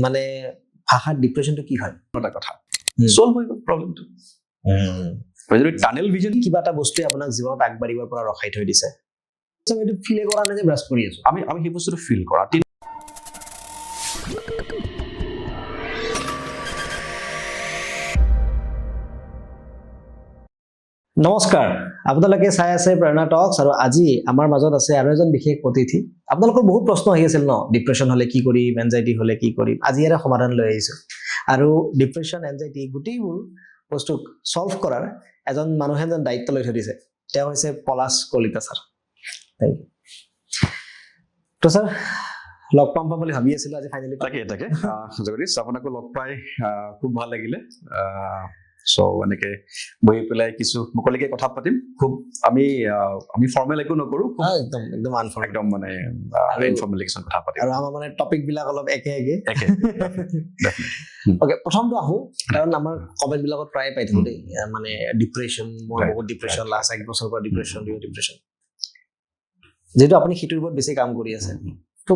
মানে ভাষাত ডিপ্ৰেছনটো কি হয় এটা কথা সলভ হৈ গ'ল প্ৰব্লেমটো যদি টানেল ভিজন কিবা এটা বস্তুৱে আপোনাক জীৱনত আগবাঢ়িবৰ পৰা ৰখাই থৈ দিছে এইটো ফিলে কৰা নাই যে ব্ৰাছ কৰি আছো আমি সেই বস্তুটো ফিল কৰা নমস্কাৰ আপোনালোকে চাই আছে প্ৰেৰণা টক্স আৰু আজি আমাৰ মাজত আছে আৰু এজন বিশেষ অতিথি আপোনালোকৰ বহুত প্ৰশ্ন আহি আছিল ন ডিপ্ৰেছন হলে কি কৰিম এনজাইটি হলে কি কৰিম আজি ইয়াৰ সমাধান লৈ আহিছো আৰু ডিপ্ৰেছন এনজাইটি গোটেইবোৰ বস্তু সলভ কৰাৰ এজন মানুহে যেন দায়িত্ব লৈ থৈ দিছে তেওঁ হৈছে পলাশ কলিতা ছাৰ থেংক ইউ তো ছাৰ লগ পাম বুলি ভাবি আছিলো আজি ফাইনেলি তাকে জগদীশ আপোনাকো লগ পাই খুব ভাল লাগিলে সো এনেকে বহি পেলাই কিছু মুকলিকে কথা পাতিম খুব আমি ফৰ্মেল একো নকৰো একদম আনফৰ্মেল একদম মানে ইনফৰ্মেল কিছুমান কথা পাতিম আৰু আমাৰ মানে টপিক বিলাক অলপ একে ওকে প্ৰথমটো আহো কাৰণ আমাৰ কমেন্ট বিলাকত প্ৰায় পাই থাকো দেই মানে ডিপ্ৰেছন মোৰ বহুত ডিপ্ৰেছন লাষ্ট এক বছৰৰ পৰা ডিপ্ৰেছন যেহেতু আপুনি সিটোৰ ওপৰত বেছি কাম কৰি আছে তো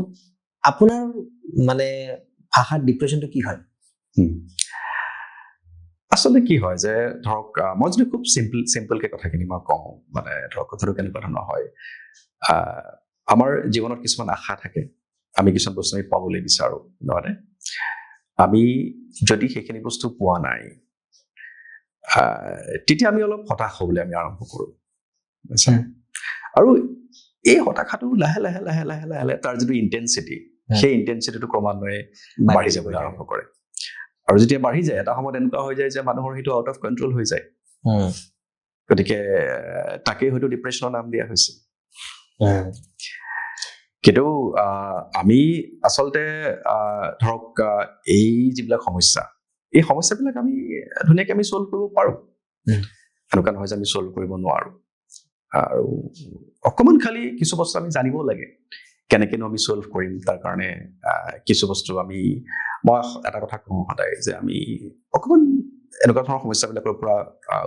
আপোনাৰ মানে ভাষাত ডিপ্ৰেছনটো কি হয় আচলতে কি হয় যে ধৰক মই যদি খুব চিম্পলকে কথাখিনি মই কওঁ মানে ধৰক কথাটো কেনেকুৱা ধৰণৰ হয় আমাৰ জীৱনত কিছুমান আশা থাকে আমি কিছুমান বস্তু আমি পাবলৈ বিচাৰো নহয় আমি যদি সেইখিনি বস্তু পোৱা নাই তেতিয়া আমি অলপ হতাশ হ'বলৈ আমি আৰম্ভ কৰোঁ আৰু এই হতাশাটো লাহে লাহে তাৰ যিটো ইণ্টেনচিটি সেই ইণ্টেনচিটিটো ক্ৰমান্বয়ে বাঢ়ি যাবলৈ আৰম্ভ কৰে আৰু যেতিয়া বাঢ়ি যায় এটা সময়ত এনেকুৱা হৈ যায় যে মানুহৰ সেইটো আউট অফ কণ্ট্ৰল হৈ যায় গতিকে তাকেই হয়তো ডিপ্ৰেছনৰ নাম দিয়া হৈছে কিন্তু আমি আচলতে ধৰক এই যিবিলাক সমস্যা এই সমস্যাবিলাক আমি ধুনীয়াকৈ আমি চল্ভ কৰিব পাৰোঁ এনেকুৱা নহয় যে আমি চল্ভ কৰিব নোৱাৰোঁ আৰু অকণমান খালি কিছু বস্তু আমি জানিবও লাগে কেনেকেনো আমি চল্ভ কৰিম তাৰ কাৰণে কিছু বস্তু মই এটা কথা কওঁ সদায় যে আমি অকণমান এনেকুৱা ধৰণৰ সমস্যাবিলাকৰ পৰা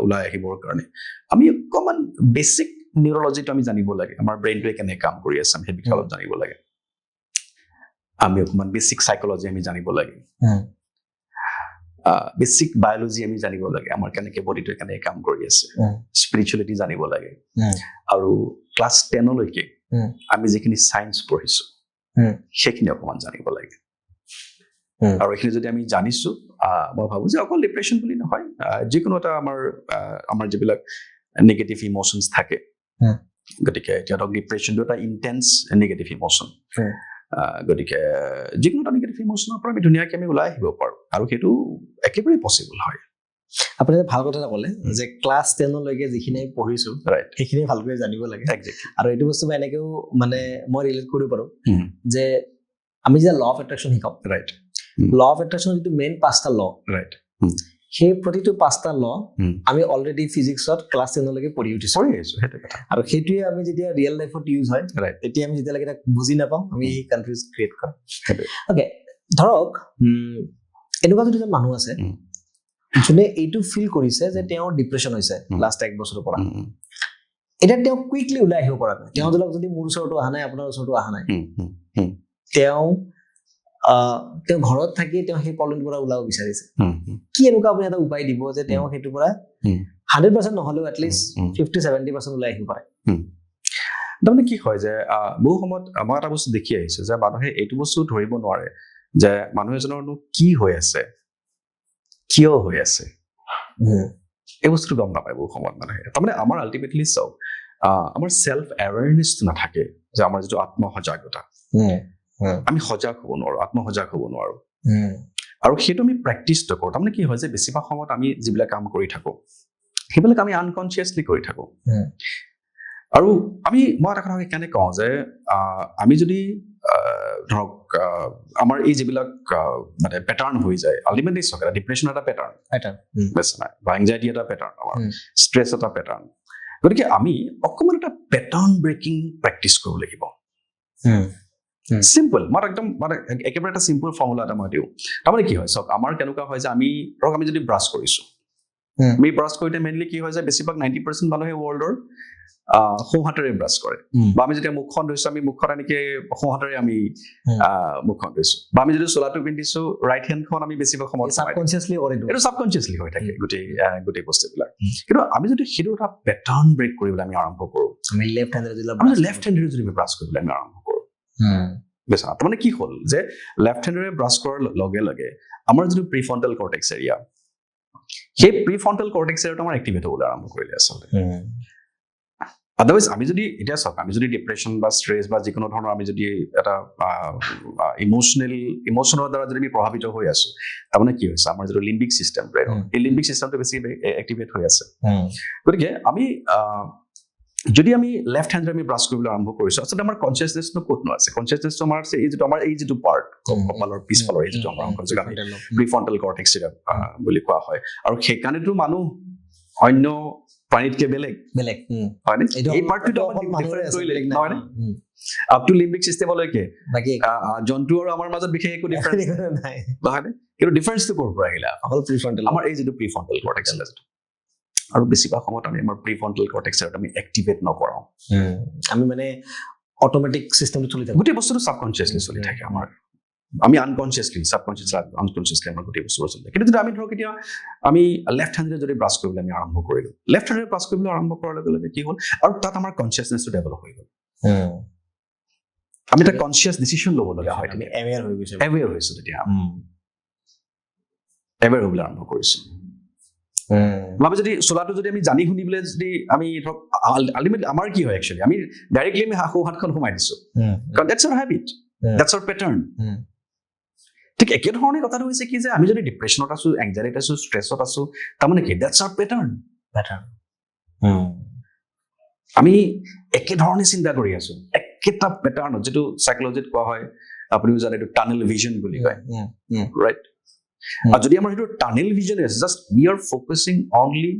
ওলাই আহিবৰ কাৰণে আমি অকণমান বেছিক নিউৰলজিটো আমি জানিব লাগে আমাৰ ব্ৰেইনটোৱে কেনেকৈ কাম কৰি আছে আমি সেই বিষয়ে অলপ জানিব লাগে আমি অকণমান বেছিক চাইকলজি আমি জানিব লাগে বেছিক বায়'লজি আমি জানিব লাগে আমাৰ কেনেকৈ বডিটোৱে কেনেকৈ কাম কৰি আছে স্পিৰিচুৱেলিটি জানিব লাগে আৰু ক্লাছ 10লৈকে আমি যিখিনি চায়েন্স পঢ়িছো সেইখিনি অকণমান জানিব লাগে আৰু এইখিনি যদি আমি জানিছো মই ভাবো যে অকল ডিপ্ৰেছন বুলি নহয় যিকোনো এটা আমাৰ যিবিলাক নিগেটিভ ইম'চনছ থাকে গতিকে এতিয়া ধৰক ডিপ্ৰেছনটো এটা ইণ্টেন্স নিগেটিভ ইম'চন গতিকে যিকোনো এটা নিগেটিভ ইম'চনৰ পৰা আমি ধুনীয়াকৈ আমি ওলাই আহিব পাৰোঁ আৰু সেইটো একেবাৰে পচিবল হয় আপুনি ভাল কথা এটা ক'লে যে ক্লাছ 10লৈকে যিখিনি আমি পঢ়িছো সেইখিনি ভালকৈ জানিব লাগে আৰু এইটো বস্তু মই এনেকেও মানে মই ৰিলেট কৰিব পাৰোঁ যে আমি যেতিয়া ল অফ এট্ৰেকশ্যন শিকাওঁ ল অফ এট্ৰেকশ্যন যিটো মেইন 5টা ল সেই প্ৰতিটো 5টা ল আমি অলৰেডি ফিজিক্সত ক্লাছ 10লৈকে পঢ়ি উঠিছো আৰু সেইটোৱে আমি যেতিয়া ৰিয়েল লাইফত ইউজ হয় তেতিয়া আমি যেতিয়ালৈকে তাক বুজি নাপাওঁ আমি কনফিউজ ক্ৰিয়েট কৰোঁ অ'কে ধৰক এনেকুৱা যদি এজন মানুহ আছে যোনে এইটো ফিল কৰিছে যে তেওঁৰ ডিপ্ৰেছন হৈছে লাষ্ট এক বছৰৰ পৰা এতিয়া তেওঁ কুইকলি ওলাই আহিব পৰা নাই তেওঁ যদি মোৰ ওচৰতো অহা নাই আপোনাৰ ওচৰতো অহা নাই তেওঁ ঘৰত থাকি তেওঁ সেই প্ৰব্লেমটোৰ পৰা ওলাব বিচাৰিছে কি এনেকুৱা আপুনি এটা উপায় দিব যে তেওঁ সেইটোৰ পৰা 100% নহলেও এটলিষ্ট 50-70% ওলাই আহিব পাৰে তাৰমানে কি হয় যে বহু সময়ত মই এটা বস্তু দেখি আহিছো যে মানুহে এইটো বস্তু ধৰিব নোৱাৰে যে মানুহ এজনৰনো কি হৈ আছে কিয় হৈ আছে এই বস্তুটো গম নাপায় বহু সময়ত মানুহে তাৰমানে আমাৰ আল্টিমেটলি চাওক আমাৰ চেল্ফ এৱেৰনেছটো নাথাকে যে আমাৰ যিটো আত্মসজাগতা আমি সজাগ হ'ব নোৱাৰো আত্মসজাগ হ'ব নোৱাৰো আৰু সেইটো আমি প্ৰেক্টিচ নকৰোঁ তাৰমানে কি হয় যে বেছিভাগ সময়ত আমি যিবিলাক কাম কৰি থাকোঁ সেইবিলাক আমি আনকনচিয়াছলি কৰি থাকোঁ আৰু মই এটা কথা কেনে কওঁ যে আমি যদি ধৰক আমাৰ এই যিবিলাক মানে পেটাৰ্ণ হৈ যায় আল্টিমেটলি চাওক ডিপ্ৰেছন এটা পেটাৰ্ণ বা এংজাইটি এটা পেটাৰ্ণ আমাৰ ষ্ট্ৰেছ এটা পেটাৰ্ণ গতিকে আমি অকণমান এটা পেটাৰ্ণ ব্ৰেকিং প্ৰেক্টিচ কৰিব লাগিব চিম্পল মই একদম মানে একেবাৰে এটা চিম্পল ফৰ্মুলা এটা মই দিওঁ তাৰমানে কি হয় চাওক আমাৰ কেনেকুৱা হয় যে আমি যদি ব্ৰাছ কৰিছোঁ আমি ব্ৰাছ কৰোঁতে মেইনলি কি হয় যে বেছিভাগ 90% মানুহে ৱৰ্ল্ডৰ সোঁহাতেৰে ব্ৰাছ কৰে বা আমি যেতিয়া মুখখন ধুইছো আমি মুখখন এনেকে সোঁহাতেৰে আমি মুখখন ধুইছো বা আমি যদি চোলাটো পিন্ধিছো ৰাইট হেণ্ডখন আমি বেছিভাগ সময়ত সাবকনসিয়াসলি কৰে এইটো সাবকনসিয়াসলি হৈ থাকে গোটেই বস্তুবিলাক কিন্তু আমি যদি সেইটো এটা পেটাৰ্ণ ব্ৰেক কৰিবলৈ আমি আৰম্ভ কৰোঁ আমি লেফ্ট হেণ্ডেৰে যদি ব্ৰাছ কৰিবলৈ আমি আৰম্ভ কৰোঁ বেছা তাৰমানে কি হ'ল যে লেফ্ট হেণ্ডেৰে ব্ৰাছ কৰাৰ লগে লগে আমাৰ যিটো প্ৰিফ্ৰণ্টেল কৰ্টেক্স এৰিয়া সেই প্ৰিফ্ৰণ্টেল কৰ্টেক্স এৰিয়াটো আমাৰ এক্টিভেট হ'বলৈ আৰম্ভ কৰিলে আচলতে আদাৰৱাইজ আমি যদি এতিয়া চাওক আমি যদি ডিপ্ৰেশ্যন বা ষ্ট্ৰেছ বা যিকোনো ধৰণৰ আমি যদি এটা ইমোশ্যনৰ দ্বাৰা যদি আমি প্ৰভাৱিত হৈ আছো তাৰমানে কি হৈছে আমাৰ যিটো লিম্বিক চিষ্টেম এই লিম্বিক চিষ্টেমটো বেছি এক্টিভেট হৈ আছে গতিকে আমি যদি আমি লেফ্ট হেণ্ডেৰে আমি ব্ৰাছ কৰিবলৈ আৰম্ভ কৰিছো আচলতে আমাৰ কনচিয়াছনেছটো ক'তনো আছে কনচিয়াছনেছটো আমাৰ এই যিটো পাৰ্ট কপালৰ পিছফালৰ এই যিটো আমাৰ অংশ যাক আমি প্ৰিফ্ৰণ্টেল কৰ্টেক্স বুলি কোৱা হয় আৰু সেইকাৰণেতো মানুহ অন্য প্ৰাণীতকে বেলেগ হয়নে এই পাৰ্টটো নহয় আপ টু লিম্বিক চিষ্টেমলৈকে জন্তু আৰু আমাৰ মাজত বিশেষ একো ডিফাৰেঞ্চ নাই নহয়নে কিন্তু ডিফাৰেঞ্চটো ক'ৰ পৰা আহিলে আমাৰ এই যিটো প্ৰিফ্ৰণ্টেল কৰ্টেক্স আৰু বেছিভাগ সময়ত আমি আমাৰ প্ৰিফ্ৰণ্টেল কৰ্টেক্স আমি এক্টিভেট নকৰাওঁ আমি মানে অট'মেটিক চিষ্টেমটো চলি থাকে গোটেই বস্তুটো সাবকনচিয়াছলি চলি থাকে আমাৰ আমি আনকনচিয়াছলি সাবকনচিয়াছলি আমাৰ গোটেই বস্তুবোৰ চলি থাকে কিন্তু যদি আমি ধৰক এতিয়া আমি লেফ্ট হেণ্ডেৰে যদি ব্ৰাছ কৰিবলৈ আমি আৰম্ভ কৰিলোঁ লেফ্ট হেণ্ডেৰে ব্ৰাছ কৰিবলৈ আৰম্ভ কৰাৰ লগে লগে কি হ'ল আৰু তাত আমাৰ কনচিয়াছনেছটো ডেভেলপ হৈ গ'ল আমি এটা কনচিয়াছ ডিচিশ্যন ল'ব লগা হয় তেতিয়া এৱেৰ হৈছোঁ তেতিয়া এৱেৰ হ'বলৈ আৰম্ভ কৰিছোঁ আমি যদি চোলাটো যদি আমি জানি শুনি পেলাই যদি আমি ধৰক আল্টিমেটলি আমাৰ কি হয় একচুৱেলি আমি ডাইৰেক্টলি আমি হাতখন সোমাই দিছোঁ কাৰণ that's our habit that's our pattern ঠিক একেধৰণে কথাটো হৈছে কি যে আমি যদি ডিপ্ৰেশ্যনত আছো এংজাইটিত আছো ষ্ট্ৰেছত আছো তাৰমানে কি দেটছ আৱাৰ পেটাৰ্ণ আমি একেধৰণে চিন্তা কৰি আছো একেটা পেটাৰ্ণত যিটো চাইকলজিত কোৱা হয় আপুনিও জানে এইটো টানেল ভিজন বুলি কয় ৰাইট আৰু যদি আমাৰ সেইটো টানেল ভিজন আছে জাষ্ট উই আৰ ফ'কাচিং অনলি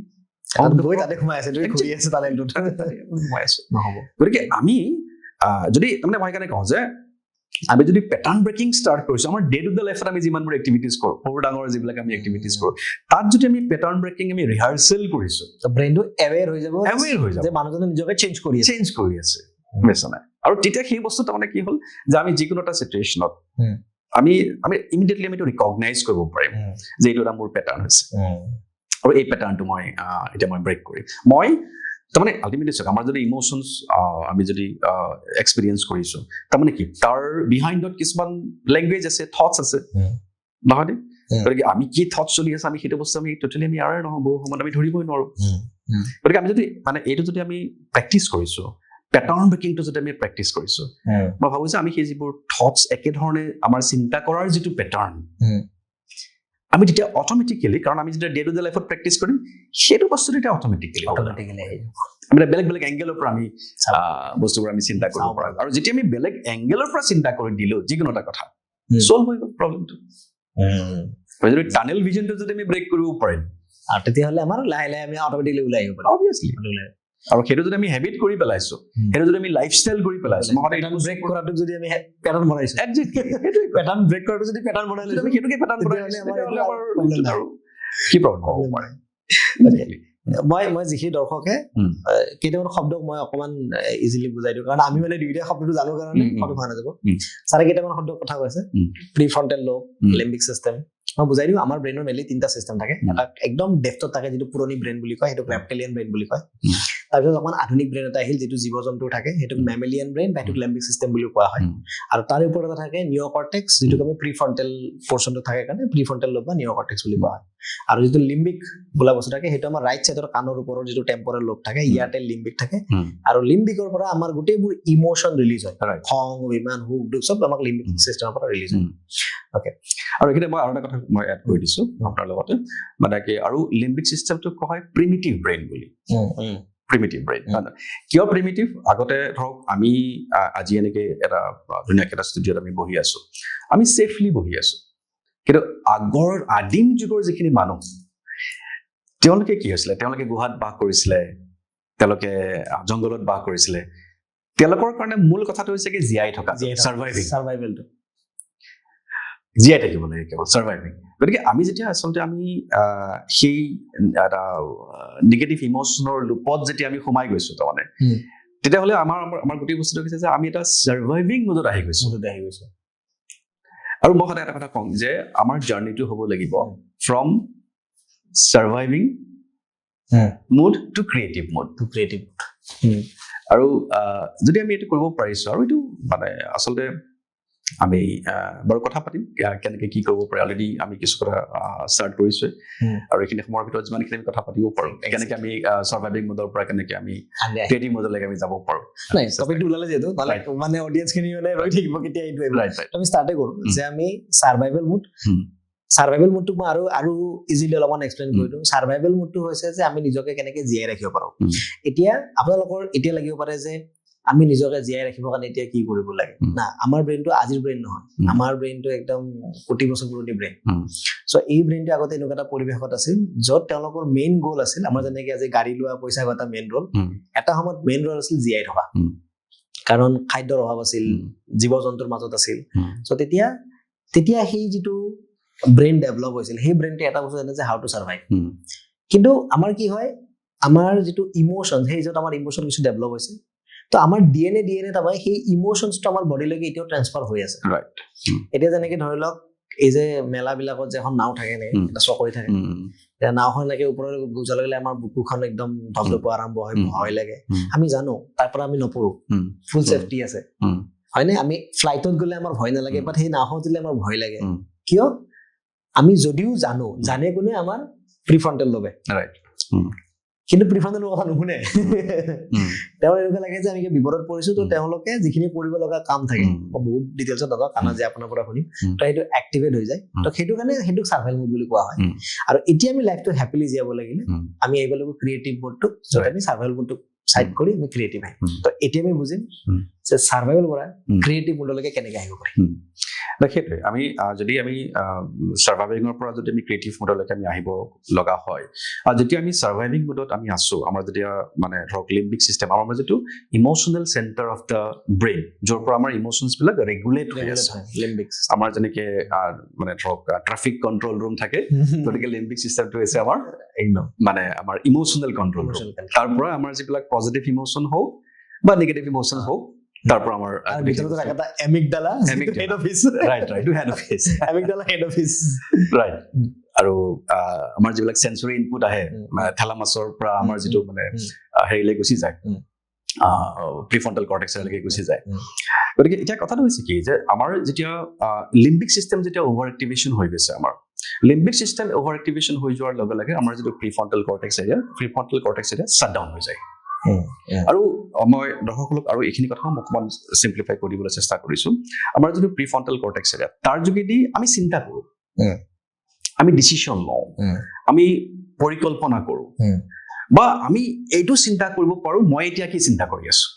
গতিকে আমি যদি তাৰমানে মই সেইকাৰণে কওঁ যে আমি যদি পেটাৰ্ণ ব্ৰেকিং ষ্টাৰ্ট কৰিছো আমাৰ ডে টু ডে লাইফত আমি যিমানবোৰ এক্টিভিটিজ কৰোঁ সৰু ডাঙৰ যিবিলাক আমি এক্টিভিটিজ কৰোঁ তাত যদি আমি পেটাৰ্ণ ব্ৰেকিং আমি ৰিহাৰ্চেল কৰিছো ব্ৰেইনটো এৱেৰ হৈ যাব যে মানুহজনে নিজকে চেঞ্জ কৰি আছে বুজিছা নাই আৰু তেতিয়া সেই বস্তু তাৰমানে কি হ'ল যে আমি যিকোনো এটা চিটুৱেশ্যনত আমি ইমিডিয়েটলি আমি ৰিকগনাইজ কৰিব পাৰিম যে এইটো এটা মোৰ পেটাৰ্ণ হৈছে আৰু এই পেটাৰ্ণটো মই এতিয়া মই ব্ৰেক কৰিম মই তাৰমানে আল্টিমেটলি চাওক আমাৰ যদি ইম'চনছ আমি যদি এক্সপিৰিয়েঞ্চ কৰিছো তাৰমানে কি তাৰ বিহাইণ্ডত কিছুমান লেংগুৱেজ আছে থটছ আছে নহয়নে গতিকে আমি কি থটছ চলি আছে আমি সেইটো বস্তু আমি টোটেলি আমি আৰু নহ'ব সময়ত আমি ধৰিবই নোৱাৰো গতিকে আমি যদি মানে এইটো যদি আমি প্ৰেক্টিচ কৰিছো পেটাৰ্ণ ব্ৰেকিংটো যদি আমি প্ৰেক্টিচ কৰিছো মই ভাবো যে আমি সেই যিবোৰ থটছ একেধৰণে আমাৰ চিন্তা কৰাৰ যিটো পেটাৰ্ণ আমি তেতিয়া অট'মেটিকেলি কাৰণ আমি যেতিয়া ডে টু ডে লাইফত প্ৰেক্টিচ কৰিম সেইটো বস্তু তেতিয়া অট'মেটিকেলি আমি বেলেগ বেলেগ এংগেলৰ পৰা আমি বস্তুবোৰ আমি চিন্তা কৰিব পাৰোঁ আৰু যেতিয়া আমি বেলেগ এংগেলৰ পৰা চিন্তা কৰি দিলো যিকোনো এটা কথা চল্ভ হৈ গ'ল প্ৰব্লেমটো যদি টানেল ভিজনটো যদি আমি ব্ৰেক কৰিব পাৰিম আৰু তেতিয়াহ'লে আমাৰ লাহে লাহে আমি অট'মেটিকলি ওলাই আহিব পাৰিম অবভিয়াছলি আৰু সেইটো যদি আমি হেবিট কৰি পেলাইছো সেইটো যদি আমি লাইফষ্টাইল কৰি পেলাইছো ব্ৰেক কৰাটো যদি আমি পেটাৰ্ণ বনাইছো পেটাৰ্ণ ব্ৰেক কৰাটো যদি পেটাৰ্ণ বনাই লৈছো আমি সেইটোকে পেটাৰ্ণ বনাই আৰু কি প্ৰব্লেম হ'ব পাৰে মই যিখিনি দৰ্শকে কেইটামান শব্দক মই অকমান ইজিলি বুজাই দিওঁ কাৰণ আমি মানে দুইটা শব্দটো জানো কাৰণে শব্দ হোৱা নাযাব ছাৰে কেইটামান শব্দৰ কথা কৈছে প্ৰিফ্ৰণ্টেল লোব লিম্বিক চিষ্টেম মই বুজাই দিওঁ আমাৰ ব্ৰেইনৰ মেইনলি তিনিটা চিষ্টেম থাকে এটা একদম ডেফটত থাকে যিটো পুৰণি ব্ৰেইন বুলি কয় সেইটো ৰেপ্টিলিয়ান ব্ৰেইন বুলি কয় তাৰপিছত অকমান আধুনিক ব্ৰেইন এটা আহিল যিটো জীৱ জন্তুৰ থাকে সেইটোক মেমেলিয়ান ব্ৰেইন বা সেইটোক লিম্বিক চিষ্টেম বুলি কোৱা হয় আৰু তাৰ ওপৰত এটা থাকে নিঅ'কৰ্টেক্স যিটোক আমি প্ৰিফ্ৰণ্টেল পৰ্চনটো থাকে কাৰণে প্ৰিফ্ৰণ্টেল লোব বা নিঅ'কৰ্টেক্স বুলি কোৱা হয় আৰু যিটো লিম্বিক বোলা বস্তু থাকে সেইটো আমাৰ ৰাইট চাইডৰ কাণৰ ওপৰৰ যিটো টেম্পৰেল লোব থাকে ইয়াতে লিম্বিক থাকে আৰু লিম্বিকৰ পৰা আমাৰ গোটেইবোৰ ইমোশ্যন ৰিলিজ হয় খং অভিমান সুখ দুখ চব আমাক লিম্বিক চিষ্টেমৰ পৰা ৰিলিজ হয় অ'কে আৰু এইখিনি মই আৰু এটা কথা মই এড কৰি দিছো আপোনাৰ লগতে মানে কি আৰু লিম্বিক চিষ্টেমটোক কোৱা হয় প্ৰিমিটিভ ব্ৰেইন বুলি প্ৰিমিটিভ ব্ৰেইন কিয় প্ৰিমিটিভ আগতে ধৰক আমি আজি এনেকে এটা ধুনীয়াকে এটা ষ্টুডিঅ'ত আমি বহি আছো আমি ছেফলি বহি আছো কিন্তু আগৰ আদিম যুগৰ যিখিনি মানুহ তেওঁলোকে কি হৈছিলে তেওঁলোকে গুহাত বাস কৰিছিলে তেওঁলোকে জংঘলত বাস কৰিছিলে তেওঁলোকৰ কাৰণে মূল কথাটো হৈছে কি জীয়াই থকা চাৰ্ভাইভেলটো জীয়াই থাকিব লাগে কেৱল চাৰ্ভাইভিং গতিকে আমি যেতিয়া আচলতে আমি সেই এটা নিগেটিভ ইম'চনৰ লুপত যেতিয়া আমি সোমাই গৈছো তাৰমানে তেতিয়াহ'লে আমাৰ গোটেই বস্তুটো হৈছে যে আমি এটা ছাৰ্ভাইভিং মুডত আহি গৈছো আৰু মই সদায় এটা কথা কওঁ যে আমাৰ জাৰ্ণিটো হ'ব লাগিব from surviving mood to creative mood আৰু যদি আমি এইটো কৰিব পাৰিছো আৰু এইটো মানে আচলতে আমি বাৰু কথা পাতিম কেনেকে কি কৰিব পাৰে অলৰেডি আমি কিছু কথা ষ্টাৰ্ট কৰিছো আৰু এইখিনি সময়ৰ ভিতৰত যিমানখিনি আমি কথা পাতিব পাৰো কেনেকে আমি ছাৰ্ভাইভিং মুডৰ পৰা কেনেকে আমি ক্ৰিয়েটিভ মুডলৈকে আমি যাব পাৰো নাই টপিকটো ওলালে যিহেতু মানে অডিয়েন্সখিনি মানে ৰৈ থাকিব কেতিয়া এইটো আমি ষ্টাৰ্টে কৰো যে আমি ছাৰ্ভাইভেল মুডটোক মই আৰু ইজিলি অলপমান এক্সপ্লেইন কৰি দিওঁ ছাৰ্ভাইভেল মুডটো হৈছে যে আমি নিজকে কেনেকে জীয়াই ৰাখিব পাৰো এতিয়া আপোনালোকৰ এতিয়া লাগিব পাৰে যে আমি নিজকে জীয়াই ৰাখিবৰ কাৰণে এতিয়া কি কৰিব লাগে না আমাৰ ব্ৰেইনটো আজিৰ ব্ৰেইন নহয় আমাৰ ব্ৰেইনটো একদম কোটি বছৰ পুৰণি ব্ৰেইন চ' এই ব্ৰেইনটো আগতে এনেকুৱা এটা পৰিৱেশত আছিল য'ত তেওঁলোকৰ মেইন গ'ল আছিল আমাৰ যেনেকে আজি গাড়ী লোৱা পইচা ঘটা মেইন ৰ'ল এটা সময়ত মেইন ৰ'ল আছিল জীয়াই থকা কাৰণ খাদ্যৰ অভাৱ আছিল জীৱ জন্তুৰ মাজত আছিল চ' তেতিয়া সেই যিটো ব্ৰেইন ডেভেলপ হৈছিল সেই ব্ৰেইনটো এটা বস্তু জানে যে হাউ টু ছাৰ্ভাইভ কিন্তু আমাৰ কি হয় আমাৰ যিটো ইম'চন সেই য'ত আমাৰ ইম'চন কিছু ডেভেলপ হৈছে তো আমাৰ ডিএনএ তাৰমানে সেই ইম'চনছটো আমাৰ বডিলৈকে এতিয়াও ট্ৰান্সফাৰ হৈ আছে এতিয়া যেনেকে ধৰি লওক এই যে মেলাবিলাকত যে এখন নাও থাকে নেকি এটা চকৰি থাকে এতিয়া নাওখন এনেকে ওপৰলৈ গুজালৈ গ'লে আমাৰ বুকুখন একদম ধপধপ আৰম্ভ হয় ভয় লাগে আমি জানো তাৰ পৰা আমি নপৰো ফুল ছেফটি আছে হয়নে আমি ফ্লাইটত গ'লে আমাৰ ভয় নালাগে বাট সেই নাওখন দিলে আমাৰ ভয় লাগে কিয় আমি যদিও জানে কোনে আমাৰ প্ৰিফ্ৰণ্টেল লবে কিন্তু প্ৰিফ্ৰণ্টেল কথা নুশুনে তেওঁ এনেকুৱা লাগে যে আমি বিপদত পৰিছো তো তেওঁলোকে যিখিনি কৰিব লগা কাম থাকে বহুত ডিটেইলছত দাদা কানা যে আপোনাৰ পৰা শুনিম তো সেইটো এক্টিভেট হৈ যায় তো সেইটো কাৰণে সেইটোক ছাৰ্ভাইভেল মুড বুলি কোৱা হয় আৰু এতিয়া আমি লাইফটো হেপিলি জীয়াব লাগিলে আমি আহিব লাগিব ক্ৰিয়েটিভ মুডটো য'ত আমি ছাৰ্ভাইভেল মুডটো চাইড কৰি আমি ক্ৰিয়েটিভ আহিম তো এতিয়া আমি বুজিম যে ছাৰ্ভাইভেল পৰা ক্ৰিয়েটিভ মুডলৈকে কেনেকে আহিব পাৰি সেইটোৱে আমি যদি আমি ছাৰ্ভাইভিঙৰ পৰা যদি আমি ক্ৰিয়েটিভ মুডলৈকে আমি আহিব লগা হয় যেতিয়া আমি ছাৰ্ভাইভিং মুডত আমি আছো আমাৰ যেতিয়া মানে ধৰক লিম্বিক চিষ্টেম আমাৰ যিটো emotional centre of the brain য'ৰ পৰা আমাৰ ইম'চনছবিলাক ৰেগুলেট হৈ আছে আমাৰ যেনেকে মানে ধৰক ট্ৰাফিক কণ্ট্ৰল ৰুম থাকে গতিকে লিম্বিক চিষ্টেমটো হৈছে আমাৰ একদম মানে আমাৰ ইম'চনেল কণ্ট্ৰল ৰুম তাৰ পৰা আমাৰ যিবিলাক পজিটিভ ইম'চন হওক বা নিগেটিভ ইম'চন হওক তাৰ পৰা আমাৰ ভিতৰত এটা এমিগডালা হেড অফিচ ৰাইট এইটো head office amygdala head office right আৰু আমাৰ যিবিলাক সেন্সৰি ইনপুট আহে থেলামাছৰ পৰা আমাৰ যিটো মানে হেৰিলৈ গুচি যায় প্ৰিফ্ৰণ্টেল কৰ্টেক্সলৈকে গুচি যায় গতিকে এতিয়া কথাটো হৈছে কি যে আমাৰ যেতিয়া লিম্বিক চিষ্টেম যেতিয়া অভাৰ এক্টিভেশ্যন হৈ গৈছে আমাৰ লিম্বিক চিষ্টেম অভাৰ এক্টিভেশ্যন হৈ যোৱাৰ লগে লগে আমাৰ যিটো প্ৰিফ্ৰণ্টেল কৰ্টেক্স এৰিয়া শ্বাট ডাউন হৈ যায় আৰু মই দৰ্শকসকলক আৰু এইখিনি কথা মই অকণমান চিম্প্লিফাই কৰি দিবলৈ চেষ্টা কৰিছো আমাৰ যিটো প্ৰিফ্ৰণ্টেল কৰ্টেক্স এৰিয়া তাৰ যোগেদি আমি চিন্তা কৰো আমি ডিচিশ্যন লওঁ আমি পৰিকল্পনা কৰো বা আমি এইটো চিন্তা কৰিব পাৰো মই এতিয়া কি চিন্তা কৰি আছো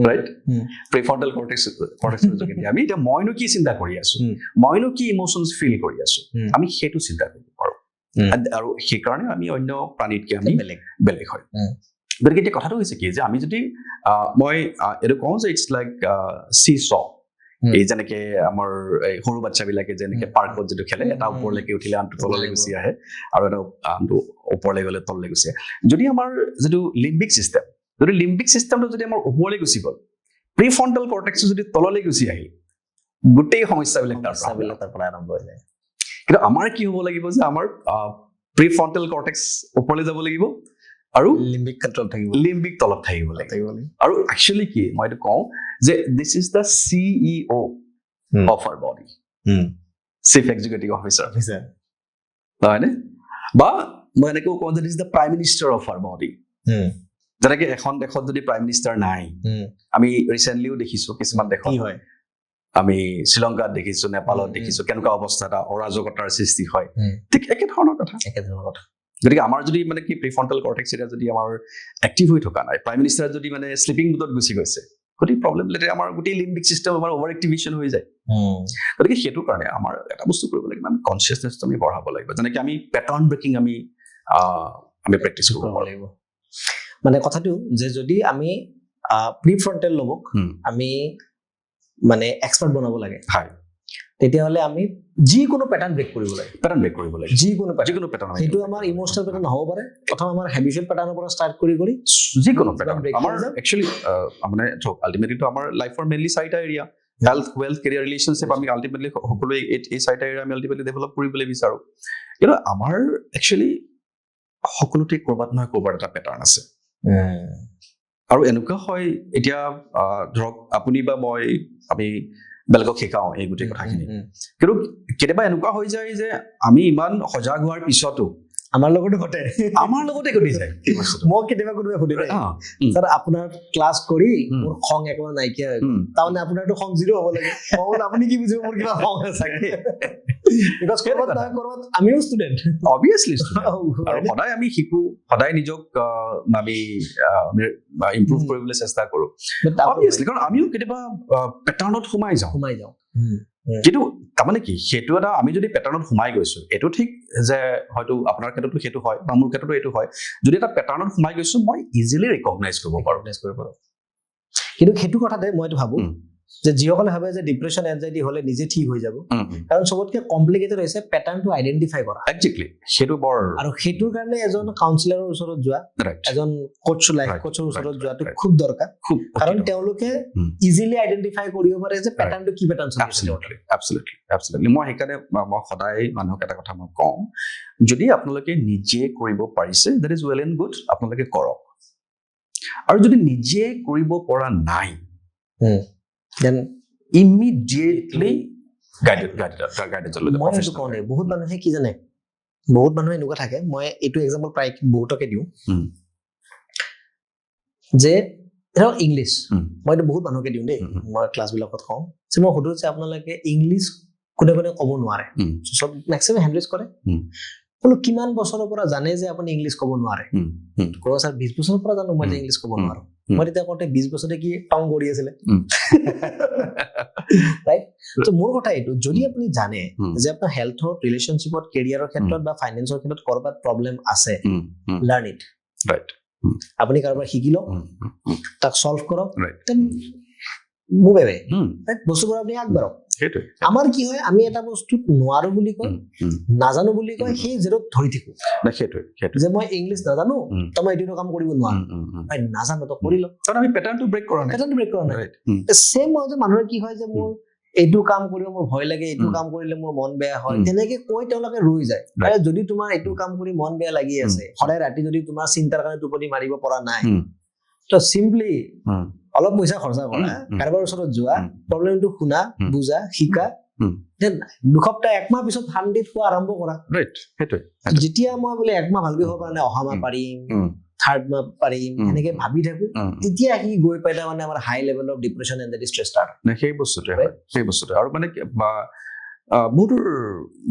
ৰাইট প্ৰিফ্ৰণ্টেল কৰ্টেক্সৰ যোগেদি আমি এতিয়া মইনো কি চিন্তা কৰি আছো মইনো কি ইম'চনছ ফিল কৰি আছো আমি সেইটো চিন্তা কৰিব পাৰো আৰু সেইকাৰণে আমি অন্য প্ৰাণীতকৈ আমি বেলেগ হয় গতিকে এতিয়া কথাটো হৈছে কি যে আমি যদি মই এইটো কওঁ যে ইটছ লাইক চি চ এই যেনেকে আমাৰ সৰু বাচ্চাবিলাকে যেনেকে পাৰ্কত যিটো খেলে এটা ওপৰলৈকে উঠিলে আনটো তললৈ গুচি আহে আৰু এটা আনটো ওপৰলৈ গ'লে তললৈ গুচি আহে যদি আমাৰ যিটো লিম্বিক চিষ্টেমটো যদি আমাৰ ওপৰলৈ গুচি গ'ল প্ৰিফ্ৰণ্টেল কৰ্টেক্সটো যদি তললৈ গুচি আহিল গোটেই সমস্যাবিলাক তাৰ পৰা আৰম্ভ হৈ যায় কিন্তু আমাৰ কি হ'ব লাগিব যে আমাৰ প্ৰিফ্ৰণ্টেল কৰ্টেক্স ওপৰলৈ যাব লাগিব আৰু লিম্বিক তলত থাকিব লাগিব আৰু একচুৱেলি কি মই এইটো কওঁ যে this is the CEO of our body chief executive officer হয়নে বা মই এনেকেও কওঁ যে this is the prime minister of our body যেনেকে এখন দেশত যদি প্ৰাইম মিনিষ্টাৰ নাই আমি ৰিচেণ্টলিও দেখিছো কিছুমান দেশত আমি শ্ৰীলংকাত দেখিছো নেপালত দেখিছো কেনেকুৱা অৱস্থা এটা অৰাজকতাৰ সৃষ্টি হয় ঠিক একেধৰণৰ কথা গতিকে আমাৰ যদি মানে কি প্ৰিফ্ৰণ্টেল কৰ্টেক্স এৰিয়া যদি আমাৰ এক্টিভ হৈ থকা নাই প্ৰাইম মিনিষ্টাৰ যদি মানে শ্লিপিং মুডত গুচি গৈছে গতিকে প্ৰব্লেম লেতে আমাৰ গোটেই লিম্বিক চিষ্টেম আমাৰ অভাৰ এক্টিভেশ্যন হৈ যায় গতিকে সেইটো কাৰণে আমাৰ এটা বস্তু কৰিব লাগিব আমি কনচিয়াছনেছটো আমি বঢ়াব লাগিব যেনেকে আমি পেটাৰ্ণ ব্ৰেকিং আমি প্ৰেক্টিছ কৰিব লাগিব মানে কথাটো যে যদি আমি প্ৰিফ্ৰণ্টেল ল'বক আমি মানে এক্সপাৰ্ট বনাব লাগে তেতিয়াহ'লে আমি যিকোনো পেটাৰ্ণ ব্ৰেক কৰিব লাগে যিকোনো পেটাৰ্ণ সেইটো আমাৰ ইমোচনেল পেটাৰ্ণ হ'ব পাৰে প্ৰথম আমাৰ হেবিচুৱেল পেটাৰ্ণৰ পৰা ষ্টাৰ্ট কৰি যিকোনো পেটাৰ্ণ আমাৰ একচুৱেলি মানে আল্টিমেটলি তো আমাৰ লাইফৰ মেইনলি 4টা area health wealth career relationship আমি আল্টিমেটলি সকলোৱে এই 4টা এৰিয়া আমি আল্টিমেটলি ডেভেলপ কৰিবলৈ বিচাৰো কিন্তু আমাৰ একচুৱেলি সকলোতে ক'ৰবাত নহয় ক'ৰবাত এটা পেটাৰ্ণ আছে আৰু এনেকুৱা হয় এতিয়া ধৰক আপুনি বা মই আমি বেলেগক শিকাওঁ এই গোটেই কথাখিনি কিন্তু কেতিয়াবা এনেকুৱা হৈ যায় যে আমি ইমান সজাগ হোৱাৰ পিছতো আমাৰ লগতে ঘটে ঘটি যায় মই কেতিয়াবা কোনোবাই সুধি ছাৰ আপোনাৰ ক্লাছ কৰি মোৰ খং একেবাৰে নাইকিয়া হৈ গ'ল তাৰমানে আপোনাৰতো খং জিৰ' হ'ব লাগে আপুনি কি বুজিব মোৰ কিবা খং আছে আমিও ষ্টুডেণ্ট অবভিয়াছলি আৰু সদায় আমি শিকো সদায় নিজক আমি ইম্প্ৰুভ কৰিবলৈ চেষ্টা কৰো অবভিয়াছলি কাৰণ আমিও কেতিয়াবা পেটাৰ্ণত সোমাই যাওঁ কিন্তু তাৰমানে কি সেইটো এটা আমি যদি পেটাৰ্ণত সোমাই গৈছো এইটো ঠিক যে হয়তো আপোনাৰ ক্ষেত্ৰতো সেইটো হয় বা মোৰ ক্ষেত্ৰতো এইটো হয় যদি এটা পেটাৰ্ণত সোমাই গৈছো মই ইজিলি ৰিকগনাইজ কৰিব পাৰো কিন্তু সেইটো কথাতে মই এইটো ভাবো যে যিসকলে ভাবে যে ডিপ্ৰেছন এনজাইটি হলে নিজে ঠিক হৈ যাব কাৰণ চবতকে কমপ্লিকেটেড হৈছে পেটাৰ্ণটো আইডেন্টিফাই কৰা একজেক্টলি সেইটো বৰ আৰু সেইটোৰ কাৰণে এজন কাউন্সিলৰৰ ওচৰত যোৱা এজন কোচৰ ওচৰত যোৱাটো খুব দৰকাৰ কাৰণ তেওঁলোকে ইজিলি আইডেন্টিফাই কৰিব পাৰে যে পেটাৰ্ণটো কি পেটাৰ্ণ absolutely মই সেইকাৰণে মই সদায় মানুহক এটা কথা মই কওঁ যদি আপোনালোকে নিজে কৰিব পাৰিছে that is well and good আপোনালোকে কৰক আৰু যদি নিজে কৰিব পৰা নাই then immediately guided মই এইটো কওঁ দেই বহুত মানুহে কি জানে বহুত মানুহে এনেকুৱা থাকে মই এইটো এক্সাম্পল প্ৰায় বহুতকে দিওঁ যে ধৰক ইংলিছ মই এইটো বহুত মানুহকে দিওঁ দেই মই ক্লাছবিলাকত কওঁ যে মই সুধো যে আপোনালোকে ইংলিছ কোনে কোনে ক'ব নোৱাৰে চব মেক্সিমাম হেণ্ডেজ কৰে বোলো কিমান বছৰৰ পৰা জানে যে আপুনি ইংলিছ ক'ব নোৱাৰে ক'ব ছাৰ 20 বছৰৰ পৰা জানো মই যে ইংলিছ ক'ব নোৱাৰো মই তেতিয়া কওঁতে 20 বছৰতে কি টং কৰি আছিলে ৰাইট তো মোৰ কথা এইটো যদি আপুনি জানে যে আপোনাৰ হেল্থৰ ৰিলেশ্যনশ্বিপত কেৰিয়াৰৰ ক্ষেত্ৰত বা ফাইনেন্সৰ ক্ষেত্ৰত কৰবাত প্ৰব্লেম আছে লাৰ্ণ ইট ৰাইট আপুনি কাৰোবাৰ শিকি লওক তাক সলভ কৰক দেন মুভ এৱে বস্তুবোৰ আপুনি আগবাঢ়ক আমাৰ কি হয় আমি এটা বস্তুত নোৱাৰো বুলি কয় নাজানো বুলি কয় সেই জেৰত ধৰি থাকো যে মই ইংলিছ নাজানো তো মই এইটো কাম কৰিব নোৱাৰো নাজানো তো কৰি লওক কাৰণ আমি পেটাৰ্ণটো ব্ৰেক কৰা নাই সেম হয় যে মানুহৰ কি হয় যে মোৰ এইটো কাম কৰিব মোৰ ভয় লাগে এইটো কাম কৰিলে মোৰ মন বেয়া হয় তেনেকে কৈ তেওঁলোকে ৰৈ যায় আৰু যদি তোমাৰ এইটো কাম কৰি মন বেয়া লাগি আছে সদায় ৰাতি যদি তোমাৰ চিন্তাৰ কাৰণে টোপনি মাৰিব পৰা নাই তো সিম্পলি অলপ পইচা খৰচা কৰা কাৰোবাৰ ওচৰত যোৱা প্ৰব্লেমটো শুনা বুজা শিকা দেন দুসপ্তাহ একমাহ পিছত 100 হোৱা আৰম্ভ কৰা যেতিয়া মই বোলে একমাহ ভালকৈ হ'ব পৰা নাই অহা মাহ পাৰিম থাৰ্ড মাহ পাৰিম এনেকে ভাবি থাকো তেতিয়া সি গৈ পাই মানে আমাৰ high level of depression and stress start সেই বস্তুটো আৰু মানে মোৰ